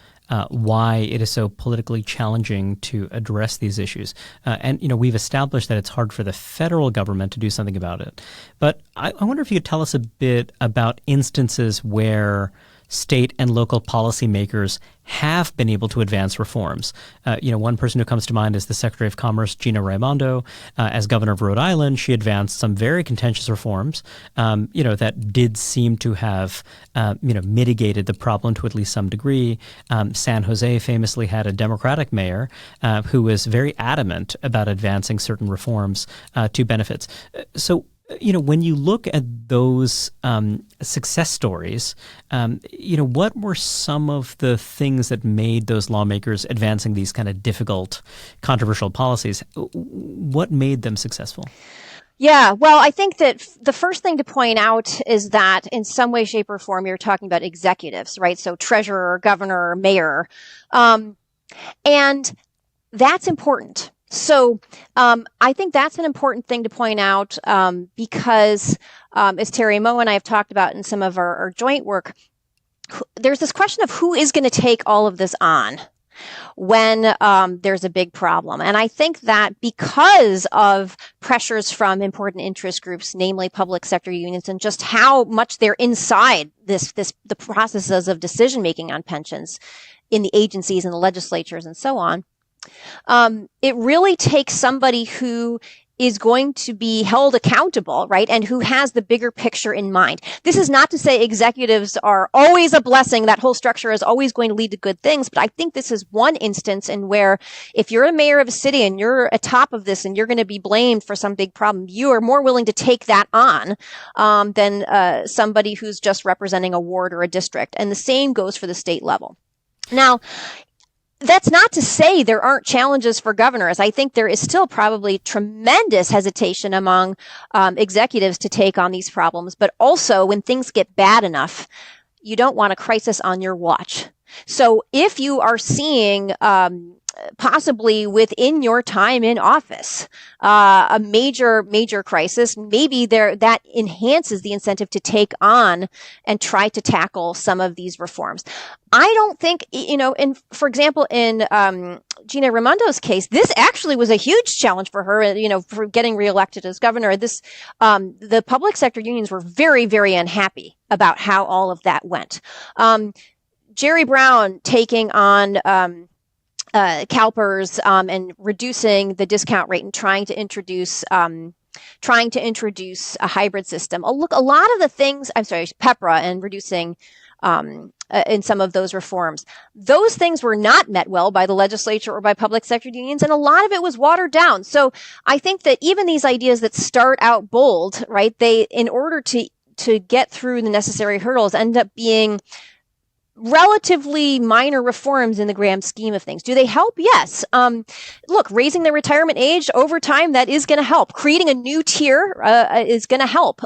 why it is so politically challenging to address these issues. And we've established that it's hard for the federal government to do something about it. But I wonder if you could tell us a bit about instances where state and local policymakers have been able to advance reforms. One person who comes to mind is the Secretary of Commerce, Gina Raimondo. As governor of Rhode Island, she advanced some very contentious reforms, that did seem to have, mitigated the problem to at least some degree. San Jose famously had a Democratic mayor who was very adamant about advancing certain reforms to benefits. So, when you look at those success stories, what were some of the things that made those lawmakers advancing these kind of difficult, controversial policies? What made them successful? Yeah, well, I think that the first thing to point out is that in some way, shape, or form, you're talking about executives, right? So treasurer, governor, mayor. And that's important. So I think that's an important thing to point out because, as Terry Moe and I have talked about in some of our joint work, there's this question of who is going to take all of this on when there's a big problem. And I think that because of pressures from important interest groups, namely public sector unions, and just how much they're inside the processes of decision making on pensions in the agencies and the legislatures and so on, it really takes somebody who is going to be held accountable, right? And who has the bigger picture in mind. This is not to say executives are always a blessing. That whole structure is always going to lead to good things. But I think this is one instance in where if you're a mayor of a city and you're atop of this and you're going to be blamed for some big problem, you are more willing to take that on than somebody who's just representing a ward or a district. And the same goes for the state level. Now, that's not to say there aren't challenges for governors. I think there is still probably tremendous hesitation among executives to take on these problems. But also, when things get bad enough, you don't want a crisis on your watch. So if you are seeing possibly within your time in office, a major crisis, maybe that enhances the incentive to take on and try to tackle some of these reforms. I don't think, for example, in Gina Raimondo's case, this actually was a huge challenge for her, for getting reelected as governor. The public sector unions were very, very unhappy about how all of that went. Jerry Brown taking on CalPERS and reducing the discount rate and trying to introduce a hybrid system. Look, a lot of the things, PEPRA and reducing in some of those reforms, those things were not met well by the legislature or by public sector unions, and a lot of it was watered down. So I think that even these ideas that start out bold, right, they, in order to get through the necessary hurdles, end up being relatively minor reforms in the grand scheme of things. Do they help? Yes. Look, raising the retirement age over time, that is going to help. Creating a new tier is going to help.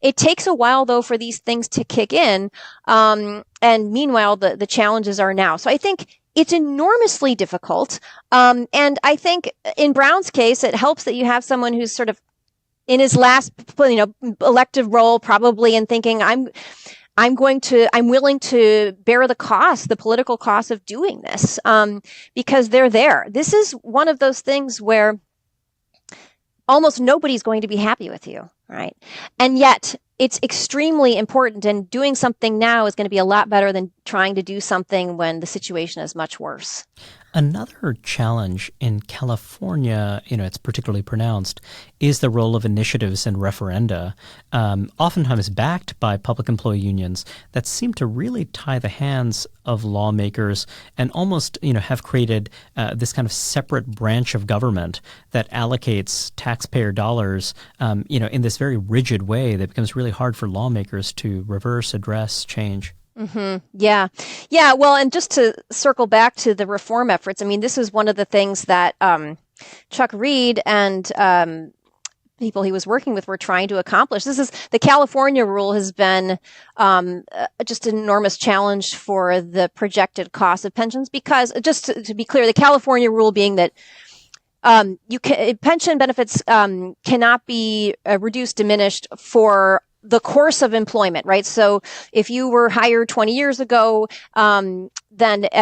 It takes a while, though, for these things to kick in. And meanwhile, the challenges are now. So I think it's enormously difficult. And I think in Brown's case, it helps that you have someone who's sort of in his last, elective role, probably, and thinking, I'm willing to bear the political cost of doing this, because they're there. This is one of those things where almost nobody's going to be happy with you, right? And yet it's extremely important, and doing something now is going to be a lot better than trying to do something when the situation is much worse. Another challenge in California, it's particularly pronounced, is the role of initiatives and referenda, oftentimes backed by public employee unions, that seem to really tie the hands of lawmakers and almost, have created this kind of separate branch of government that allocates taxpayer dollars, in this very rigid way that becomes really hard for lawmakers to reverse, address, change. Mm-hmm. Yeah. Well, and just to circle back to the reform efforts, this is one of the things that Chuck Reed and people he was working with were trying to accomplish. The California rule has been just an enormous challenge for the projected cost of pensions, because, just to be clear, the California rule being that pension benefits cannot be reduced, diminished for the course of employment, right? So if you were hired 20 years ago, then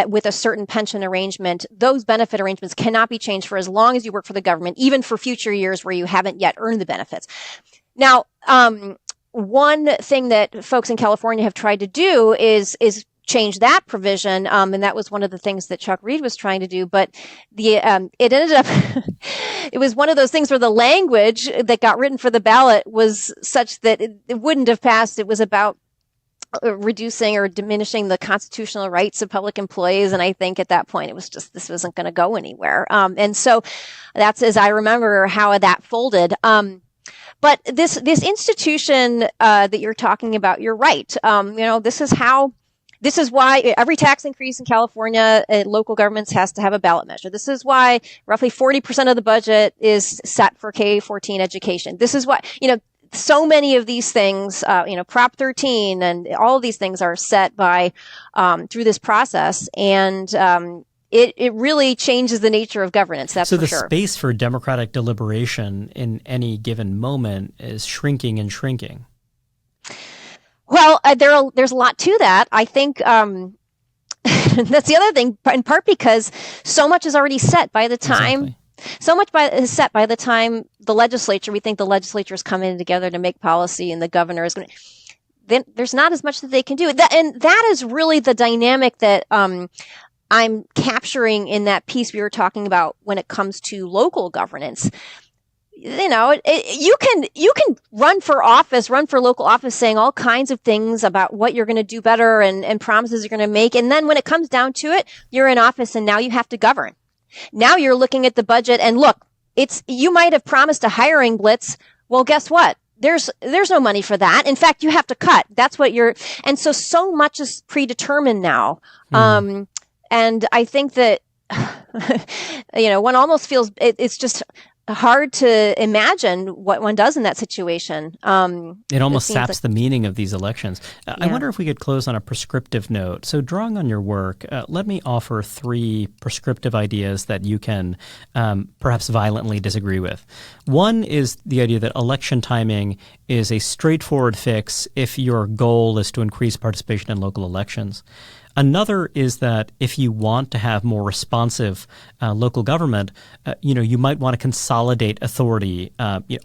with a certain pension arrangement, those benefit arrangements cannot be changed for as long as you work for the government, even for future years where you haven't yet earned the benefits. Now, one thing that folks in California have tried to do is change that provision, and that was one of the things that Chuck Reed was trying to do. But it ended up it was one of those things where the language that got written for the ballot was such that it wouldn't have passed. It was about reducing or diminishing the constitutional rights of public employees, and I think at that point it was just this wasn't going to go anywhere. And so that's, as I remember, how that folded. But this institution that you're talking about, you're right. This is why every tax increase in California, local governments has to have a ballot measure. This is why roughly 40% of the budget is set for K-14 education. This is why, so many of these things, Prop 13 and all of these things are set by, through this process. And, it really changes the nature of governance. That's for sure. So the space for democratic deliberation in any given moment is shrinking and shrinking. Well, there's a lot to that. I think that's the other thing, in part because so much is already set by the time. Exactly. So much is set by the time the legislature. We think the legislature is coming together to make policy, and the governor is going to. Then there's not as much that they can do. And that is really the dynamic that I'm capturing in that piece we were talking about when it comes to local governance. You can run for local office saying all kinds of things about what you're going to do better and promises you're going to make. And then when it comes down to it, you're in office and now you have to govern. Now you're looking at the budget and look, you might have promised a hiring blitz. Well, guess what? There's no money for that. In fact, you have to cut. That's what and so much is predetermined now. And I think that, one almost feels it's just hard to imagine what one does in that situation. It almost saps the meaning of these elections. I wonder if we could close on a prescriptive note. So drawing on your work, let me offer 3 prescriptive ideas that you can perhaps violently disagree with. One is the idea that election timing is a straightforward fix if your goal is to increase participation in local elections. Another is that if you want to have more responsive local government, you might want to consolidate authority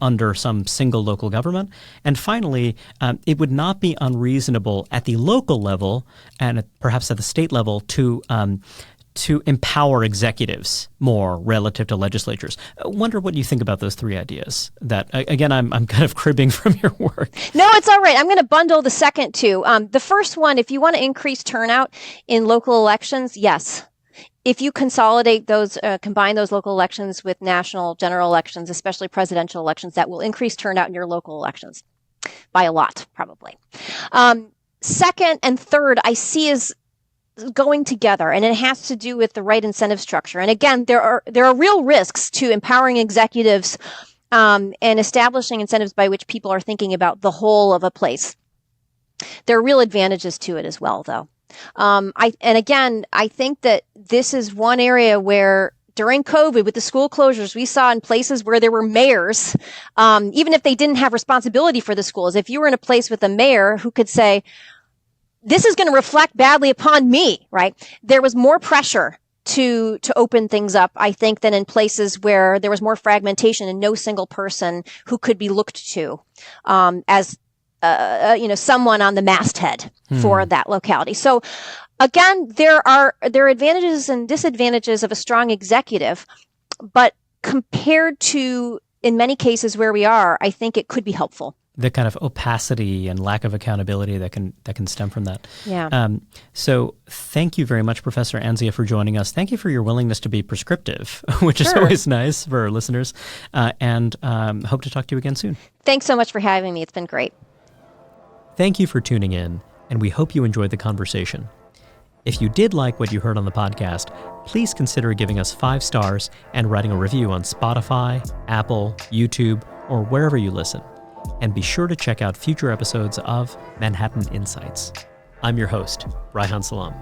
under some single local government. And finally, it would not be unreasonable at the local level and perhaps at the state level to empower executives more relative to legislatures. I wonder what you think about those 3 ideas. That, again, I'm kind of cribbing from your work. No, it's all right. I'm going to bundle the second 2. The first one, if you want to increase turnout in local elections, yes. If you consolidate those, combine those local elections with national general elections, especially presidential elections, that will increase turnout in your local elections by a lot, probably. Second and third, I see as going together, and it has to do with the right incentive structure. And again, there are real risks to empowering executives and establishing incentives by which people are thinking about the whole of a place. There are real advantages to it as well, though. I think that this is one area where during COVID, with the school closures, we saw in places where there were mayors, even if they didn't have responsibility for the schools, if you were in a place with a mayor who could say, this is going to reflect badly upon me, right? There was more pressure to open things up, I think, than in places where there was more fragmentation and no single person who could be looked to as someone on the masthead for that locality. So again, there are advantages and disadvantages of a strong executive, but compared to in many cases where we are, I think it could be helpful. The kind of opacity and lack of accountability that can stem from that. Yeah. So thank you very much, Professor Anzia, for joining us. Thank you for your willingness to be prescriptive, which is always nice for our listeners, and hope to talk to you again soon. Thanks so much for having me. It's been great. Thank you for tuning in, and we hope you enjoyed the conversation. If you did like what you heard on the podcast, please consider giving us 5 stars and writing a review on Spotify, Apple, YouTube, or wherever you listen. And be sure to check out future episodes of Manhattan Insights. I'm your host, Reihan Salam.